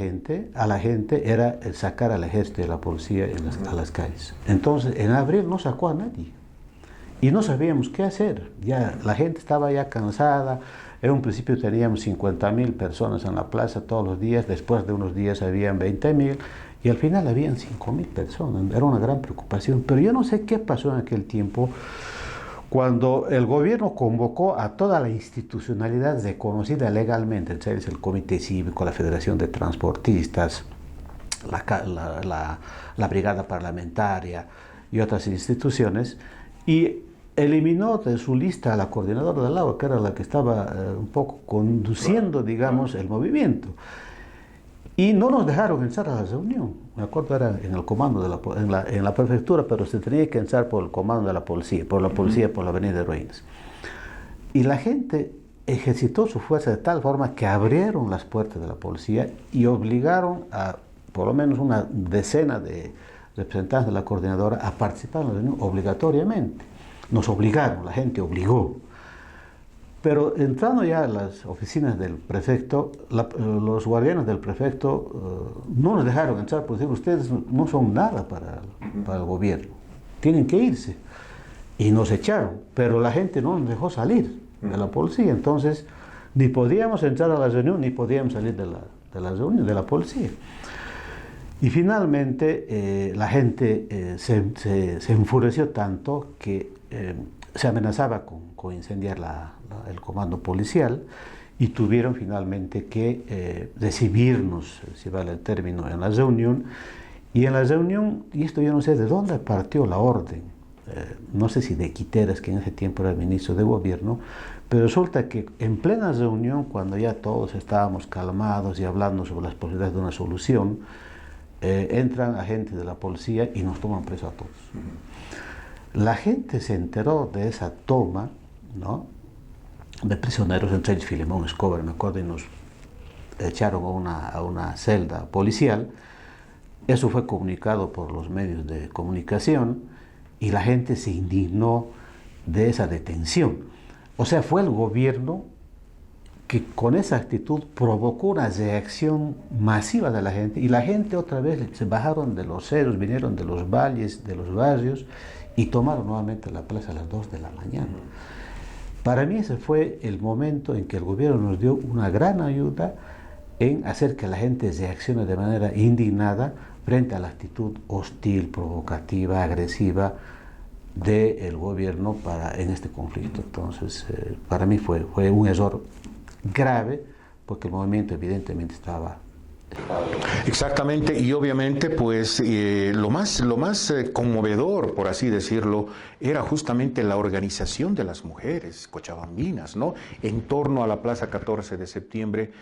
gente era el sacar al ejército y a la policía a las calles. Entonces, en abril no sacó a nadie. Y no sabíamos qué hacer. Ya, la gente estaba ya cansada. En un principio teníamos 50.000 personas en la plaza todos los días. Después de unos días habían 20.000. Y al final habían 5.000 personas. Era una gran preocupación. Pero yo no sé qué pasó en aquel tiempo cuando el gobierno convocó a toda la institucionalidad reconocida legalmente, el Comité Cívico, la Federación de Transportistas, la Brigada Parlamentaria y otras instituciones, y eliminó de su lista a la coordinadora del agua, que era la que estaba un poco conduciendo, digamos, el movimiento. Y no nos dejaron entrar a la reunión. Me acuerdo, era en el comando en la prefectura, pero se tenía que entrar por el comando de la policía, por la avenida de Ruinas. Y la gente ejercitó su fuerza de tal forma que abrieron las puertas de la policía y obligaron a por lo menos una decena de representantes de la coordinadora a participar en la reunión obligatoriamente. Nos obligaron, la gente obligó. Pero entrando ya a las oficinas del prefecto, los guardianes del prefecto no nos dejaron entrar, por decir, ustedes no son nada para el gobierno, tienen que irse. Y nos echaron, pero la gente no nos dejó salir de la policía, entonces ni podíamos entrar a la reunión, ni podíamos salir de la reunión, de la policía. Y finalmente la gente se enfureció tanto que se amenazaba con incendiar el comando policial y tuvieron finalmente que recibirnos, si vale el término, en la reunión. Y en la reunión, y esto yo no sé de dónde partió la orden, no sé si de Quiteras, que en ese tiempo era el ministro de gobierno, pero resulta que en plena reunión, cuando ya todos estábamos calmados y hablando sobre las posibilidades de una solución, entran agentes de la policía y nos toman preso a todos. La gente se enteró de esa toma, ¿no?, de prisioneros, entre ellos Filemón Escobar, me acuerdo, y nos echaron a una celda policial. Eso fue comunicado por los medios de comunicación y la gente se indignó de esa detención. O sea, fue el gobierno que con esa actitud provocó una reacción masiva de la gente, y la gente otra vez se bajaron de los cerros, vinieron de los valles, de los barrios, y tomaron nuevamente la plaza a las 2 de la mañana. Para mí ese fue el momento en que el gobierno nos dio una gran ayuda en hacer que la gente reaccione de manera indignada frente a la actitud hostil, provocativa, agresiva del gobierno en este conflicto. Entonces, para mí fue un error grave, porque el movimiento evidentemente estaba... Exactamente, y obviamente pues lo más conmovedor, por así decirlo, era justamente la organización de las mujeres cochabambinas, ¿no?, en torno a la Plaza 14 de septiembre,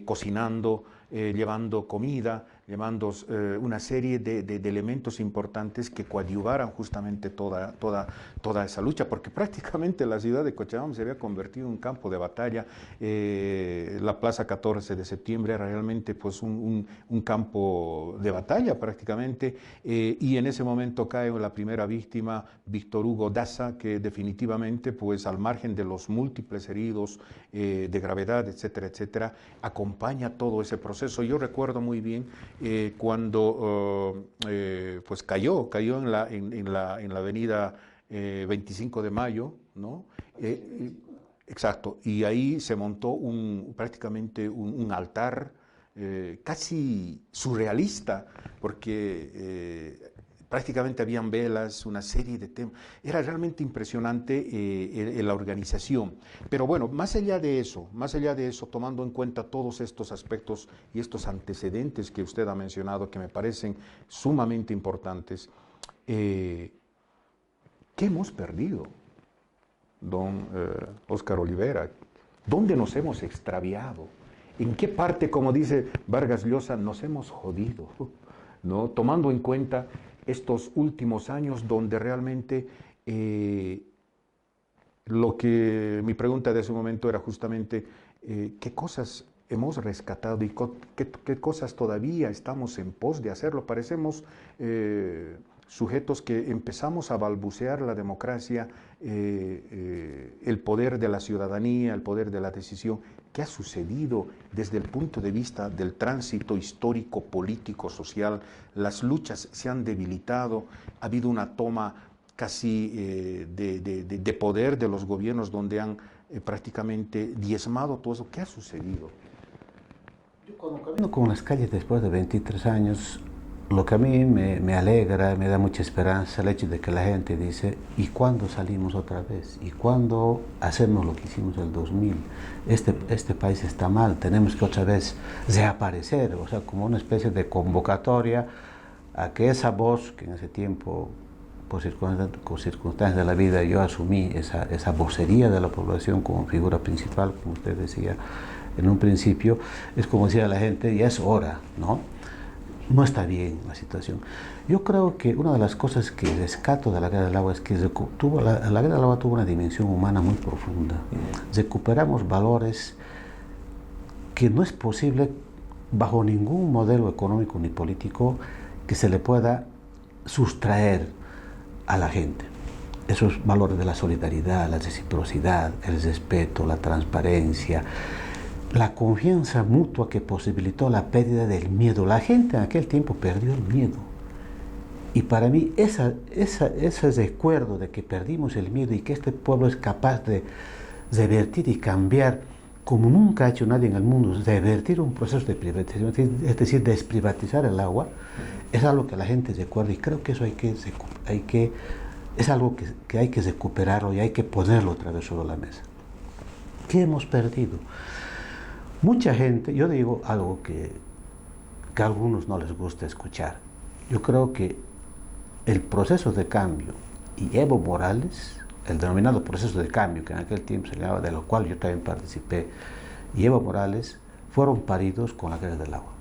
cocinando, llevando comida, llevando una serie de elementos importantes que coadyuvaran justamente toda esa lucha, porque prácticamente la ciudad de Cochabamba se había convertido en un campo de batalla. La Plaza 14 de septiembre era realmente pues un campo de batalla prácticamente, y en ese momento cae la primera víctima, Víctor Hugo Daza, que definitivamente pues al margen de los múltiples heridos de gravedad, etcétera, etcétera, acompaña todo ese proceso. Yo recuerdo muy bien cuando pues cayó en la avenida 25 de Mayo, ¿no? Exacto, y ahí se montó prácticamente un altar casi surrealista, porque prácticamente habían velas, una serie de temas. Era realmente impresionante la organización. Pero bueno, más allá de eso, tomando en cuenta todos estos aspectos y estos antecedentes que usted ha mencionado, que me parecen sumamente importantes, ¿qué hemos perdido, don Óscar Olivera? ¿Dónde nos hemos extraviado? ¿En qué parte, como dice Vargas Llosa, nos hemos jodido? ¿No? Tomando en cuenta estos últimos años donde realmente lo que mi pregunta de ese momento era justamente qué cosas hemos rescatado y qué cosas todavía estamos en pos de hacerlo. Parecemos sujetos que empezamos a balbucear la democracia, el poder de la ciudadanía, el poder de la decisión. ¿Qué ha sucedido desde el punto de vista del tránsito histórico, político, social? Las luchas se han debilitado, ha habido una toma casi de poder de los gobiernos donde han prácticamente diezmado todo eso. ¿Qué ha sucedido? Yo cuando camino con las calles después de 23 años, lo que a mí me alegra, me da mucha esperanza, el hecho de que la gente dice, ¿y cuándo salimos otra vez? ¿Y cuándo hacemos lo que hicimos en el 2000? Este país está mal, tenemos que otra vez reaparecer, o sea, como una especie de convocatoria a que esa voz que en ese tiempo, por circunstancias de la vida, yo asumí esa vocería de la población como figura principal, como usted decía en un principio, es como decía la gente, ya es hora, ¿no? No está bien la situación. Yo creo que una de las cosas que rescato de la Guerra del Agua es que la Guerra del Agua tuvo una dimensión humana muy profunda. Recuperamos valores que no es posible bajo ningún modelo económico ni político que se le pueda sustraer a la gente. Esos valores de la solidaridad, la reciprocidad, el respeto, la transparencia, la confianza mutua que posibilitó la pérdida del miedo. La gente en aquel tiempo perdió el miedo. Y para mí ese recuerdo de que perdimos el miedo y que este pueblo es capaz de revertir y cambiar como nunca ha hecho nadie en el mundo, revertir un proceso de privatización, es decir, desprivatizar el agua, es algo que la gente recuerda y creo que eso es algo que hay que recuperarlo y hay que ponerlo otra vez sobre la mesa. ¿Qué hemos perdido? Mucha gente, yo digo algo que a algunos no les gusta escuchar. Yo creo que el proceso de cambio y Evo Morales, el denominado proceso de cambio, que en aquel tiempo se llamaba, de lo cual yo también participé, y Evo Morales, fueron paridos con la Guerra del Agua.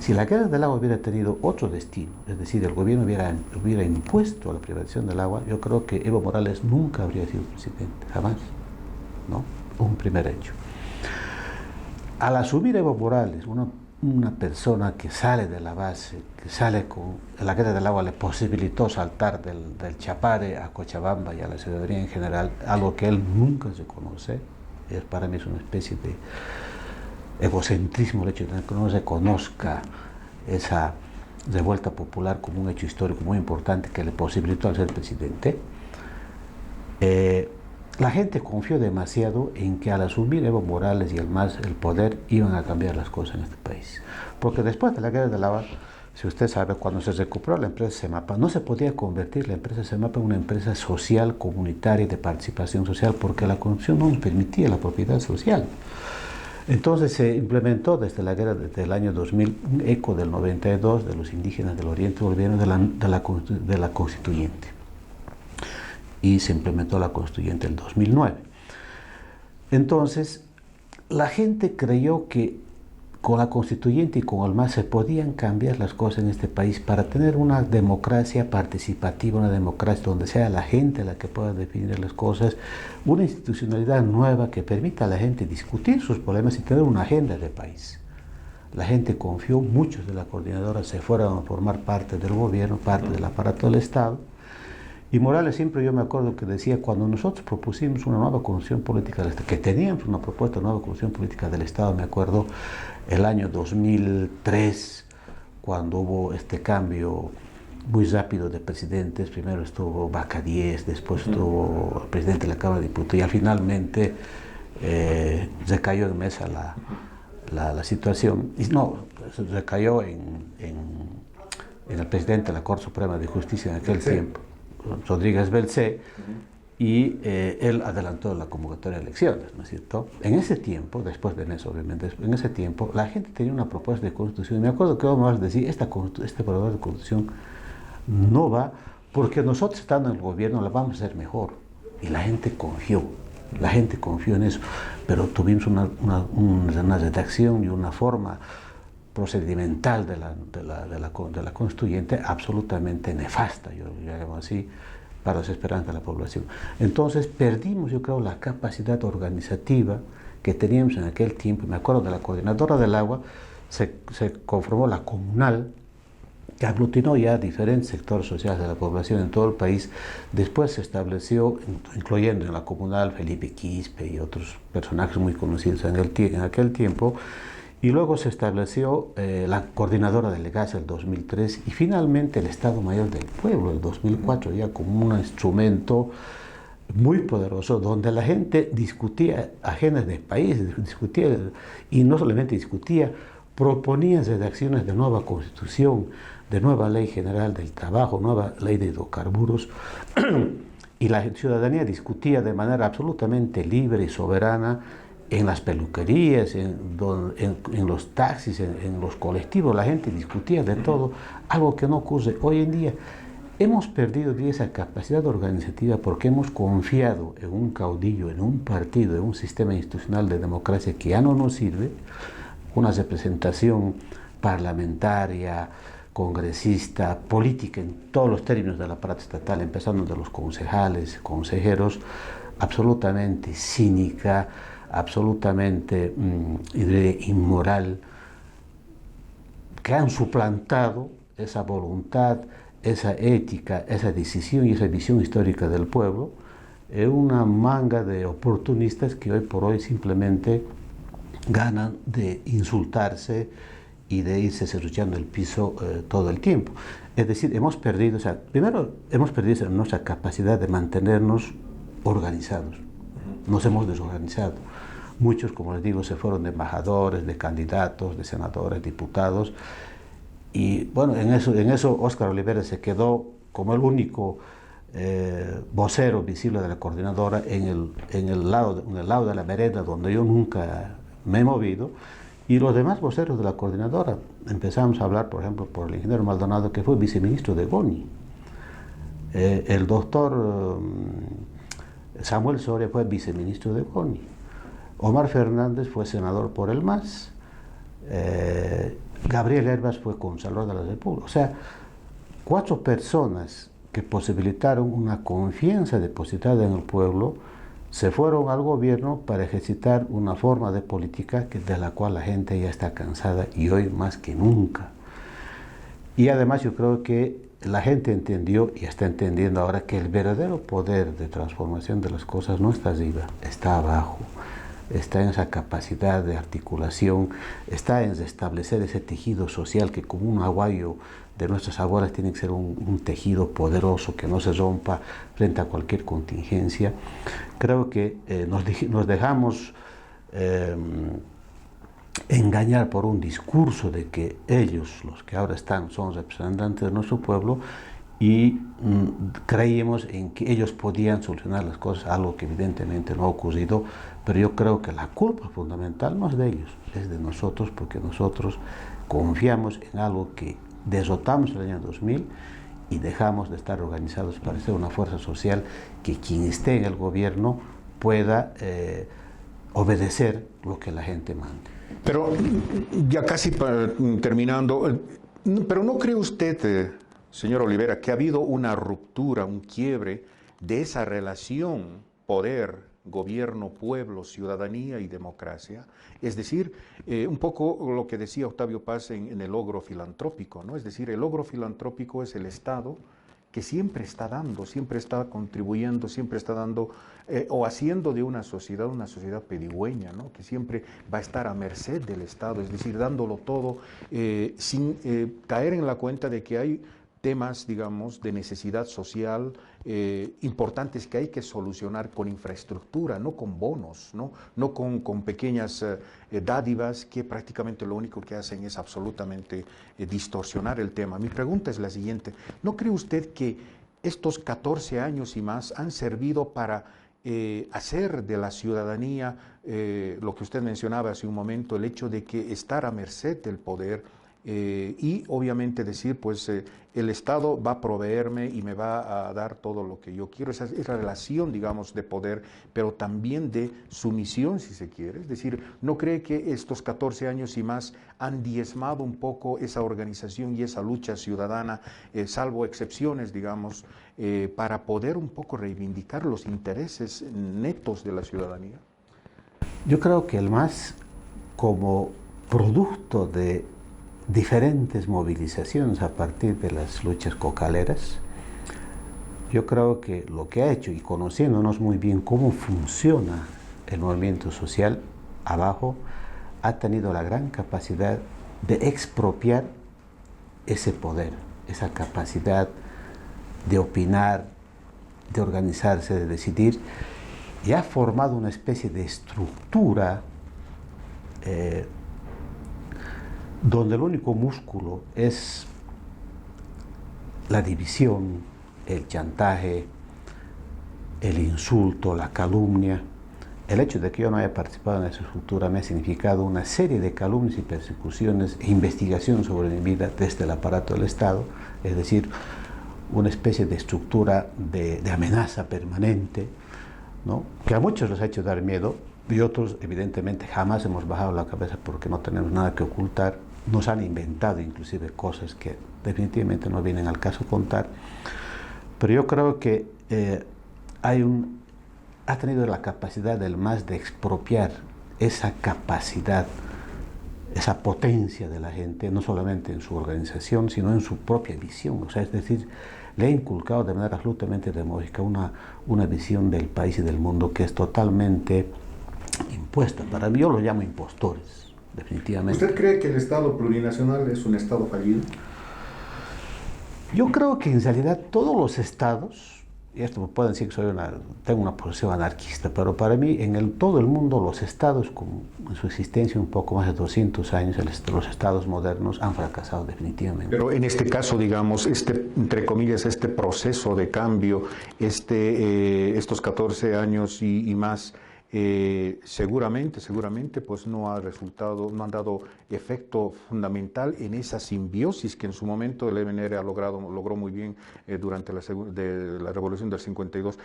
Si la Guerra del Agua hubiera tenido otro destino, es decir, el gobierno hubiera impuesto la privatización del agua, yo creo que Evo Morales nunca habría sido presidente, jamás, ¿no? Un primer hecho. Al asumir Evo Morales, una persona que sale de la base, que sale con la Guerra del Agua, le posibilitó saltar del Chapare a Cochabamba y a la ciudadanía en general, algo que él nunca se conoce. Para mí es una especie de egocentrismo el hecho de que no se conozca esa revuelta popular como un hecho histórico muy importante que le posibilitó al ser presidente. La gente confió demasiado en que al asumir Evo Morales y el MAS el poder iban a cambiar las cosas en este país. Porque después de la Guerra del Agua, si usted sabe, cuando se recuperó la empresa CEMAPA, no se podía convertir la empresa CEMAPA en una empresa social, comunitaria, de participación social, porque la Constitución no permitía la propiedad social. Entonces se implementó desde el año 2000 un eco del 92 de los indígenas del Oriente Boliviano de la Constituyente. Y se implementó la Constituyente en el 2009. Entonces, la gente creyó que con la Constituyente y con el MAS se podían cambiar las cosas en este país para tener una democracia participativa, una democracia donde sea la gente la que pueda definir las cosas, una institucionalidad nueva que permita a la gente discutir sus problemas y tener una agenda de país. La gente confió, muchos de la coordinadora se fueron a formar parte del gobierno, parte del aparato del Estado. Y Morales siempre, yo me acuerdo que decía, cuando nosotros propusimos una nueva constitución política del Estado, que teníamos una propuesta de nueva constitución política del Estado, me acuerdo el año 2003, cuando hubo este cambio muy rápido de presidentes, primero estuvo Vaca 10, después estuvo el presidente de la Cámara de Diputados, y finalmente recayó en mesa la situación, y no, recayó en el presidente de la Corte Suprema de Justicia en aquel tiempo, Rodríguez Belcé, y él adelantó la convocatoria de elecciones, ¿no es cierto? En ese tiempo, después de eso, obviamente, en ese tiempo, la gente tenía una propuesta de constitución. Me acuerdo que vamos a decir, este borrador de constitución no va, porque nosotros estando en el gobierno la vamos a hacer mejor. Y la gente confió en eso. Pero tuvimos una redacción y una forma procedimental de la constituyente absolutamente nefasta, yo llamo así, para las esperanzas de la población. Entonces perdimos, yo creo, la capacidad organizativa que teníamos en aquel tiempo. Me acuerdo de la coordinadora del agua, se conformó la comunal, que aglutinó ya diferentes sectores sociales de la población en todo el país. Después se estableció, incluyendo en la comunal Felipe Quispe y otros personajes muy conocidos en aquel tiempo, y luego se estableció la coordinadora delegada el 2003 y finalmente el Estado Mayor del Pueblo el 2004, ya como un instrumento muy poderoso donde la gente discutía agendas de país, discutía, y no solamente discutía, proponía redacciones de nueva constitución, de nueva ley general del trabajo, nueva ley de hidrocarburos, y la ciudadanía discutía de manera absolutamente libre y soberana en las peluquerías, en los taxis, en los colectivos. La gente discutía de todo, algo que no ocurre hoy en día. Hemos perdido esa capacidad organizativa porque hemos confiado en un caudillo, en un partido, en un sistema institucional de democracia que ya no nos sirve, una representación parlamentaria, congresista, política en todos los términos del aparato estatal, empezando de los concejales, consejeros, absolutamente cínica, absolutamente inmoral, que han suplantado esa voluntad, esa ética, esa decisión y esa visión histórica del pueblo en una manga de oportunistas que hoy por hoy simplemente ganan de insultarse y de irse serruchando el piso todo el tiempo. Es decir, hemos perdido, primero hemos perdido nuestra capacidad de mantenernos organizados. Nos hemos desorganizado. Muchos, como les digo, se fueron de embajadores, de candidatos, de senadores, diputados. Y bueno, en eso Óscar Olivera se quedó como el único vocero visible de la coordinadora en el lado de la vereda donde yo nunca me he movido. Y los demás voceros de la coordinadora, empezamos a hablar, por ejemplo, por el ingeniero Maldonado, que fue viceministro de Goni. El doctor Samuel Soria fue viceministro de Goni. Omar Fernández fue senador por el MAS. Gabriel Herbas fue consalor de la República. O sea, 4 personas que posibilitaron una confianza depositada en el pueblo se fueron al gobierno para ejercitar una forma de política de la cual la gente ya está cansada y hoy más que nunca. Y además yo creo que la gente entendió y está entendiendo ahora que el verdadero poder de transformación de las cosas no está arriba, está abajo. Está en esa capacidad de articulación, está en restablecer ese tejido social que como un aguayo de nuestras abuelas tiene que ser un tejido poderoso que no se rompa frente a cualquier contingencia. Creo que nos dejamos engañar por un discurso de que ellos, los que ahora están, son representantes de nuestro pueblo y creímos en que ellos podían solucionar las cosas, algo que evidentemente no ha ocurrido, pero yo creo que la culpa fundamental no es de ellos, es de nosotros, porque nosotros confiamos en algo que derrotamos en el año 2000 y dejamos de estar organizados para ser una fuerza social que quien esté en el gobierno pueda obedecer lo que la gente manda. Pero ya casi terminando, pero ¿no cree usted, señor Olivera, que ha habido una ruptura, un quiebre de esa relación poder, gobierno, pueblo, ciudadanía y democracia? Es decir, un poco lo que decía Octavio Paz en el logro filantrópico, ¿no? Es decir, el logro filantrópico es el Estado que siempre está dando, siempre está contribuyendo, siempre está dando o haciendo de una sociedad pedigüeña, ¿no? Que siempre va a estar a merced del Estado, es decir, dándolo todo sin caer en la cuenta de que hay temas, digamos, de necesidad social importantes que hay que solucionar con infraestructura, no con bonos, no con pequeñas dádivas que prácticamente lo único que hacen es absolutamente distorsionar el tema. Mi pregunta es la siguiente: ¿no cree usted que estos 14 años y más han servido para hacer de la ciudadanía lo que usted mencionaba hace un momento, el hecho de que estar a merced del poder y obviamente decir, pues el Estado va a proveerme y me va a dar todo lo que yo quiero? Esa relación, digamos, de poder, pero también de sumisión, si se quiere. Es decir, ¿no cree que estos 14 años y más han diezmado un poco esa organización y esa lucha ciudadana, salvo excepciones, digamos, para poder un poco reivindicar los intereses netos de la ciudadanía? Yo creo que el MAS, como producto de diferentes movilizaciones a partir de las luchas cocaleras, yo creo que lo que ha hecho, y conociéndonos muy bien cómo funciona el movimiento social abajo, ha tenido la gran capacidad de expropiar ese poder, esa capacidad de opinar, de organizarse, de decidir, y ha formado una especie de estructura donde el único músculo es la división, el chantaje, el insulto, la calumnia. El hecho de que yo no haya participado en esa estructura me ha significado una serie de calumnias y persecuciones e investigación sobre mi vida desde el aparato del Estado, es decir, una especie de estructura de amenaza permanente, ¿no?, que a muchos les ha hecho dar miedo, y otros evidentemente jamás hemos bajado la cabeza porque no tenemos nada que ocultar. Nos han inventado inclusive cosas que definitivamente no vienen al caso contar, pero yo creo que ha tenido la capacidad del MAS de expropiar esa capacidad, esa potencia de la gente, no solamente en su organización, sino en su propia visión. O sea, es decir, le ha inculcado de manera absolutamente demagógica una visión del país y del mundo que es totalmente impuesta. Para mí, yo lo llamo impostores, definitivamente. ¿Usted cree que el Estado plurinacional es un Estado fallido? Yo creo que en realidad todos los estados, y esto me pueden decir que tengo una posición anarquista, pero para mí en todo el mundo los estados, en su existencia un poco más de 200 años, los estados modernos han fracasado definitivamente. Pero en este caso, digamos, entre comillas, este proceso de cambio, estos 14 años y más, seguramente pues no han dado efecto fundamental en esa simbiosis que en su momento el MNR logró muy bien durante la Revolución del 52.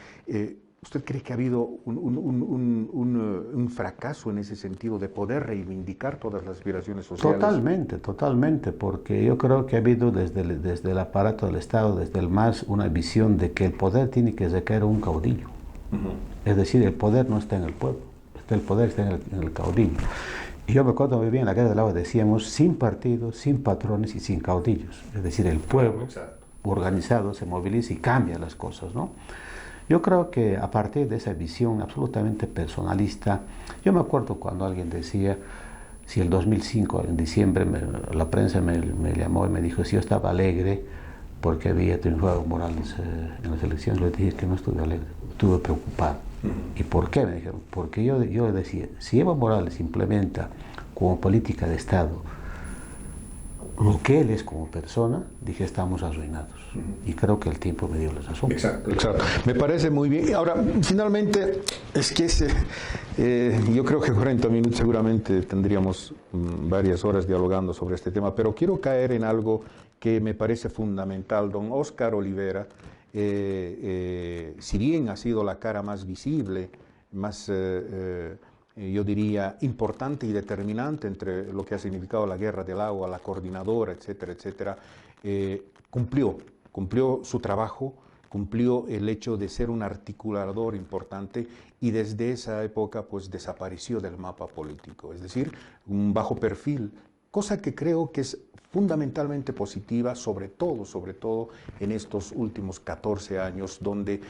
¿Usted cree que ha habido un fracaso en ese sentido de poder reivindicar todas las aspiraciones sociales? Totalmente, porque yo creo que ha habido desde el aparato del Estado, desde el MAS, una visión de que el poder tiene que recaer en un caudillo. Es decir, el poder no está en el pueblo, el poder está en el caudillo. Y yo me acuerdo muy bien, en la Guerra del Agua decíamos, sin partidos, sin patrones y sin caudillos. Es decir, el pueblo organizado se moviliza y cambia las cosas, ¿no? Yo creo que a partir de esa visión absolutamente personalista, yo me acuerdo cuando alguien decía, si el 2005, en diciembre, la prensa me llamó y me dijo si yo estaba alegre porque había triunfado Morales en las elecciones. Le dije que no estuve alegre, estuve preocupado. ¿Y por qué? Me dijeron, porque yo decía, si Evo Morales implementa como política de Estado lo que él es como persona, dije, estamos arruinados. Y creo que el tiempo me dio la razón. Exacto. Me parece muy bien. Ahora, finalmente, es que yo creo que 40 minutos seguramente tendríamos varias horas dialogando sobre este tema, pero quiero caer en algo que me parece fundamental. Don Óscar Olivera, si bien ha sido la cara más visible, más yo diría importante y determinante entre lo que ha significado la Guerra del Agua, la coordinadora, etcétera, etcétera, cumplió su trabajo, cumplió el hecho de ser un articulador importante, y desde esa época pues desapareció del mapa político. Es decir, un bajo perfil, cosa que creo que es fundamentalmente positiva, sobre todo en estos últimos 14 años, donde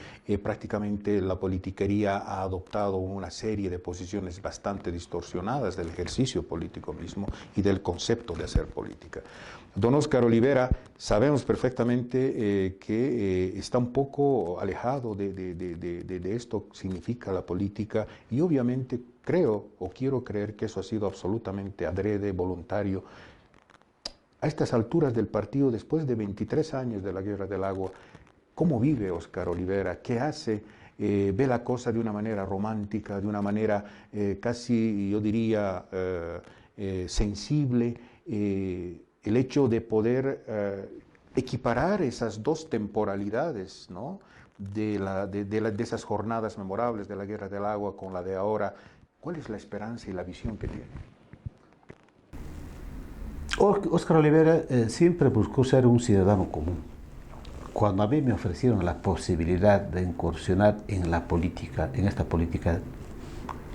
prácticamente la politiquería ha adoptado una serie de posiciones bastante distorsionadas del ejercicio político mismo y del concepto de hacer política. Don Óscar Olivera, sabemos perfectamente que está un poco alejado de esto que significa la política, y obviamente creo o quiero creer que eso ha sido absolutamente adrede, voluntario. A estas alturas del partido, después de 23 años de la Guerra del Agua, ¿cómo vive Óscar Olivera? ¿Qué hace? ¿Ve la cosa de una manera romántica, de una manera casi, yo diría, sensible? El hecho de poder equiparar esas dos temporalidades, ¿no?, de esas jornadas memorables de la Guerra del Agua con la de ahora. ¿Cuál es la esperanza y la visión que tiene? Óscar Olivera siempre buscó ser un ciudadano común. Cuando a mí me ofrecieron la posibilidad de incursionar en la política, en esta política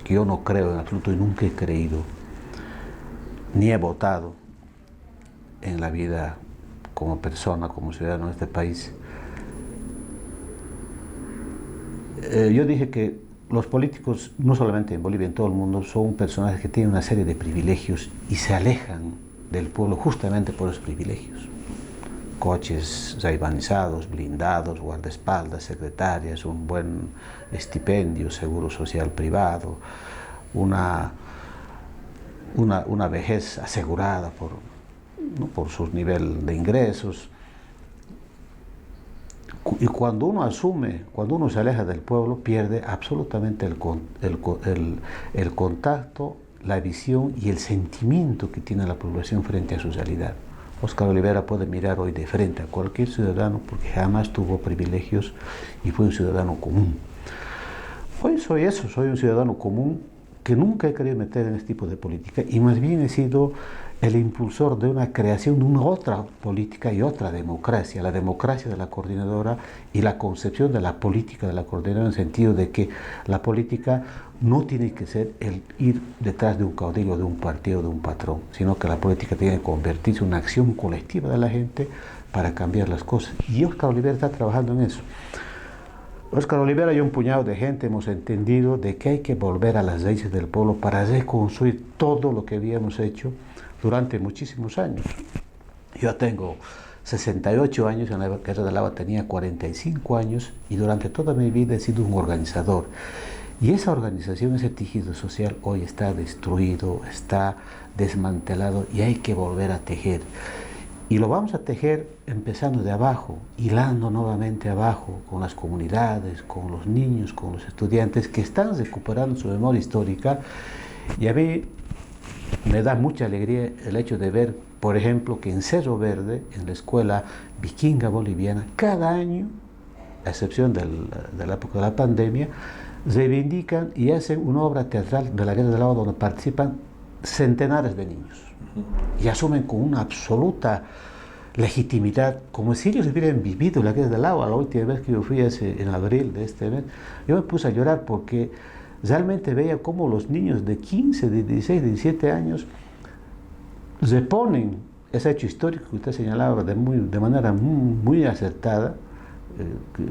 que yo no creo en absoluto y nunca he creído, ni he votado en la vida como persona, como ciudadano de este país, yo dije que los políticos, no solamente en Bolivia, en todo el mundo, son personajes que tienen una serie de privilegios y se alejan del pueblo justamente por esos privilegios. Coches raibanizados, blindados, guardaespaldas, secretarias, un buen estipendio, seguro social privado, una vejez asegurada por su nivel de ingresos. Y cuando uno asume, cuando uno se aleja del pueblo, pierde absolutamente el contacto, la visión y el sentimiento que tiene la población frente a su realidad. Óscar Olivera puede mirar hoy de frente a cualquier ciudadano porque jamás tuvo privilegios y fue un ciudadano común. Hoy soy eso, soy un ciudadano común que nunca he querido meter en este tipo de política y más bien he sido el impulsor de una creación de una otra política y otra democracia, la democracia de la coordinadora y la concepción de la política de la coordinadora, en el sentido de que la política no tiene que ser el ir detrás de un caudillo, de un partido, de un patrón, sino que la política tiene que convertirse en una acción colectiva de la gente para cambiar las cosas. Y Óscar Olivera está trabajando en eso. Óscar Olivera y un puñado de gente hemos entendido de que hay que volver a las raíces del pueblo para reconstruir todo lo que habíamos hecho durante muchísimos años. Yo tengo 68 años, en la Guerra del Agua tenía 45 años y durante toda mi vida he sido un organizador. Y esa organización, ese tejido social hoy está destruido, está desmantelado y hay que volver a tejer. Y lo vamos a tejer empezando de abajo, hilando nuevamente abajo con las comunidades, con los niños, con los estudiantes que están recuperando su memoria histórica. Y a mí me da mucha alegría el hecho de ver, por ejemplo, que en Cerro Verde, en la escuela vikinga boliviana, cada año, a excepción de la época de la pandemia, reivindican y hacen una obra teatral de la Guerra del Agua donde participan centenares de niños y asumen con una absoluta legitimidad, como si ellos hubieran vivido la Guerra del Agua. La última vez que yo fui en abril de este mes, yo me puse a llorar porque realmente veía cómo los niños de 15, de 16, de 17 años reponen ese hecho histórico que usted señalaba de manera muy acertada,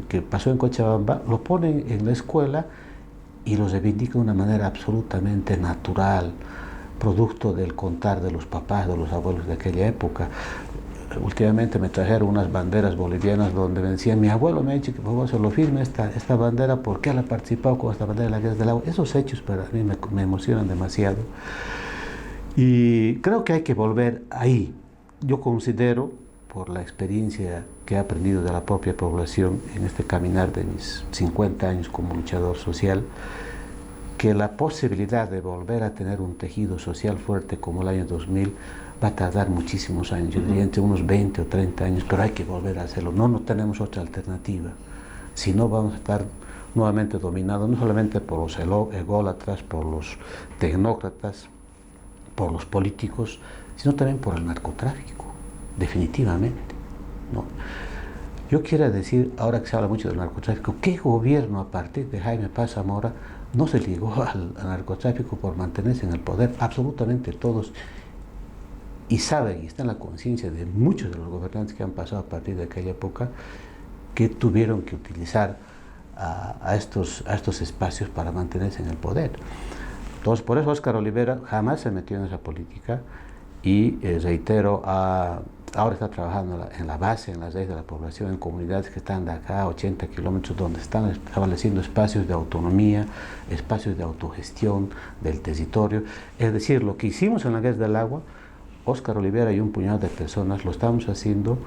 que pasó en Cochabamba, lo ponen en la escuela y lo reivindican de una manera absolutamente natural, producto del contar de los papás, de los abuelos de aquella época. Últimamente me trajeron unas banderas bolivianas donde me decían, mi abuelo me ha dicho que por favor se lo firme esta bandera porque él ha participado con esta bandera de la Guerra del Agua. Esos hechos para mí me emocionan demasiado y creo que hay que volver ahí. Yo considero, por la experiencia que he aprendido de la propia población en este caminar de mis 50 años como luchador social, que la posibilidad de volver a tener un tejido social fuerte como el año 2000 va a tardar muchísimos años, yo diría entre unos 20 o 30 años, pero hay que volver a hacerlo. No tenemos otra alternativa. Si no, vamos a estar nuevamente dominados, no solamente por los ególatras, por los tecnócratas, por los políticos, sino también por el narcotráfico, definitivamente, ¿no? Yo quiero decir, ahora que se habla mucho del narcotráfico, ¿qué gobierno a partir de Jaime Paz Zamora no se ligó al narcotráfico por mantenerse en el poder? Absolutamente todos. y saben, y está en la conciencia de muchos de los gobernantes que han pasado a partir de aquella época, que tuvieron que utilizar a estos espacios para mantenerse en el poder. Entonces, por eso Óscar Olivera jamás se metió en esa política y, reitero, ahora está trabajando en la base, en las raíces de la población, en comunidades que están de acá a 80 kilómetros, donde están estableciendo espacios de autonomía, espacios de autogestión del territorio. Es decir, lo que hicimos en la Guerra del Agua, Óscar Olivera y un puñado de personas lo estamos haciendo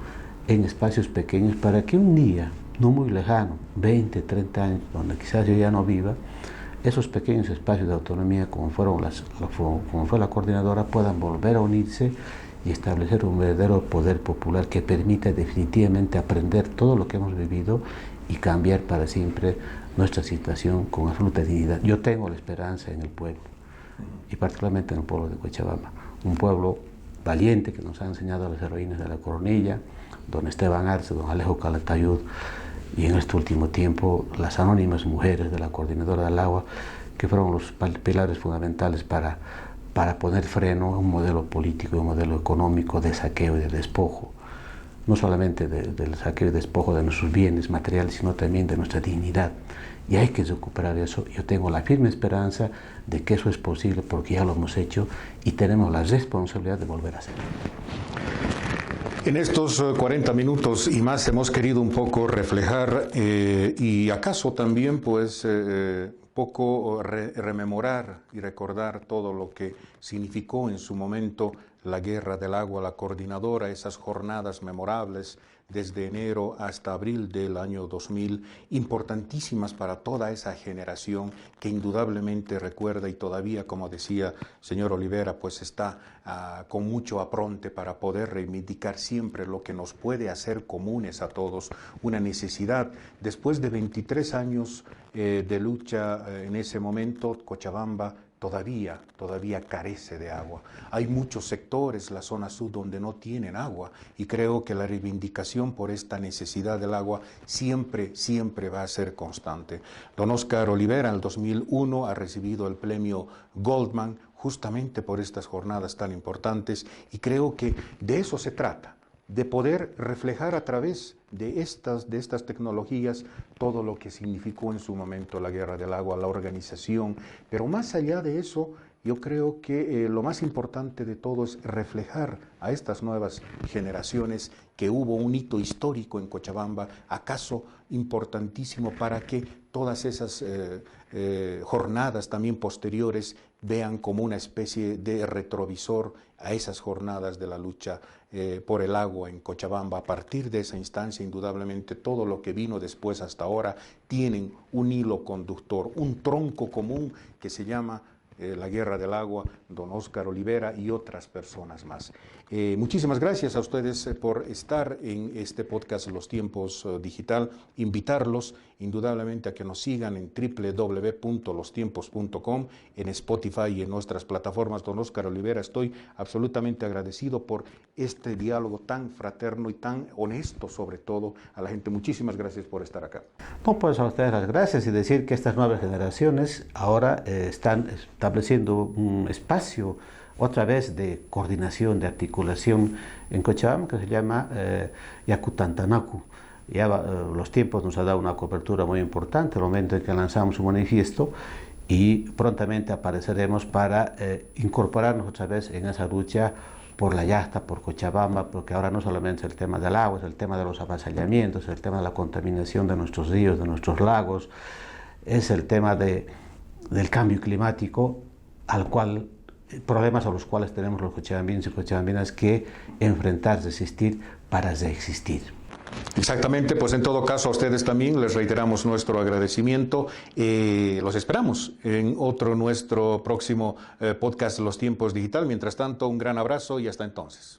en espacios pequeños para que un día, no muy lejano, 20, 30 años, donde quizás yo ya no viva, esos pequeños espacios de autonomía, como fue la coordinadora, puedan volver a unirse y establecer un verdadero poder popular que permita definitivamente aprender todo lo que hemos vivido y cambiar para siempre nuestra situación con absoluta dignidad. Yo tengo la esperanza en el pueblo, y particularmente en el pueblo de Cochabamba, un pueblo valiente que nos ha enseñado a las heroínas de la Coronilla, don Esteban Arce, don Alejo Calatayud, y en este último tiempo las anónimas mujeres de la Coordinadora del Agua, que fueron los pilares fundamentales para poner freno a un modelo político y un modelo económico de saqueo y de despojo, no solamente del saqueo y despojo de nuestros bienes materiales, sino también de nuestra dignidad. Y hay que recuperar eso. Yo tengo la firme esperanza de que eso es posible, porque ya lo hemos hecho y tenemos la responsabilidad de volver a hacerlo. En estos 40 minutos y más hemos querido un poco reflejar y acaso también pues poco rememorar y recordar todo lo que significó en su momento la Guerra del Agua, la coordinadora, esas jornadas memorables desde enero hasta abril del año 2000, importantísimas para toda esa generación que indudablemente recuerda y todavía, como decía señor Olivera, pues está con mucho apronte para poder reivindicar siempre lo que nos puede hacer comunes a todos, una necesidad. Después de 23 años de lucha en ese momento, Cochabamba todavía carece de agua. Hay muchos sectores, la zona sur, donde no tienen agua, y creo que la reivindicación por esta necesidad del agua siempre va a ser constante. Don Óscar Olivera en el 2001 ha recibido el premio Goldman justamente por estas jornadas tan importantes, y creo que de eso se trata, de poder reflejar a través de estas tecnologías todo lo que significó en su momento la Guerra del Agua, la organización. Pero más allá de eso, yo creo que lo más importante de todo es reflejar a estas nuevas generaciones que hubo un hito histórico en Cochabamba, acaso importantísimo, para que todas esas jornadas también posteriores vean como una especie de retrovisor a esas jornadas de la lucha por el agua en Cochabamba. A partir de esa instancia, indudablemente, todo lo que vino después hasta ahora tienen un hilo conductor, un tronco común que se llama la Guerra del Agua, don Óscar Olivera y otras personas más. Muchísimas gracias a ustedes por estar en este podcast Los Tiempos Digital. Invitarlos indudablemente a que nos sigan en www.lostiempos.com, en Spotify y en nuestras plataformas. Don Óscar Olivera, estoy absolutamente agradecido por este diálogo tan fraterno y tan honesto, sobre todo a la gente. Muchísimas gracias por estar acá. No, pues a ustedes las gracias, y decir que estas nuevas generaciones ahora están estableciendo un espacio otra vez de coordinación, de articulación en Cochabamba, que se llama Yakutantanaku. Ya Los Tiempos nos ha dado una cobertura muy importante el momento en que lanzamos un manifiesto, y prontamente apareceremos para incorporarnos otra vez en esa lucha por la Yasta, por Cochabamba, porque ahora no solamente es el tema del agua, es el tema de los avasallamientos, es el tema de la contaminación de nuestros ríos, de nuestros lagos, es el tema del cambio climático, problemas a los cuales tenemos los cochabambinos y cochabambinas que enfrentar, resistir para reexistir. Exactamente, pues en todo caso a ustedes también les reiteramos nuestro agradecimiento. Los esperamos en nuestro próximo podcast Los Tiempos Digital. Mientras tanto, un gran abrazo y hasta entonces.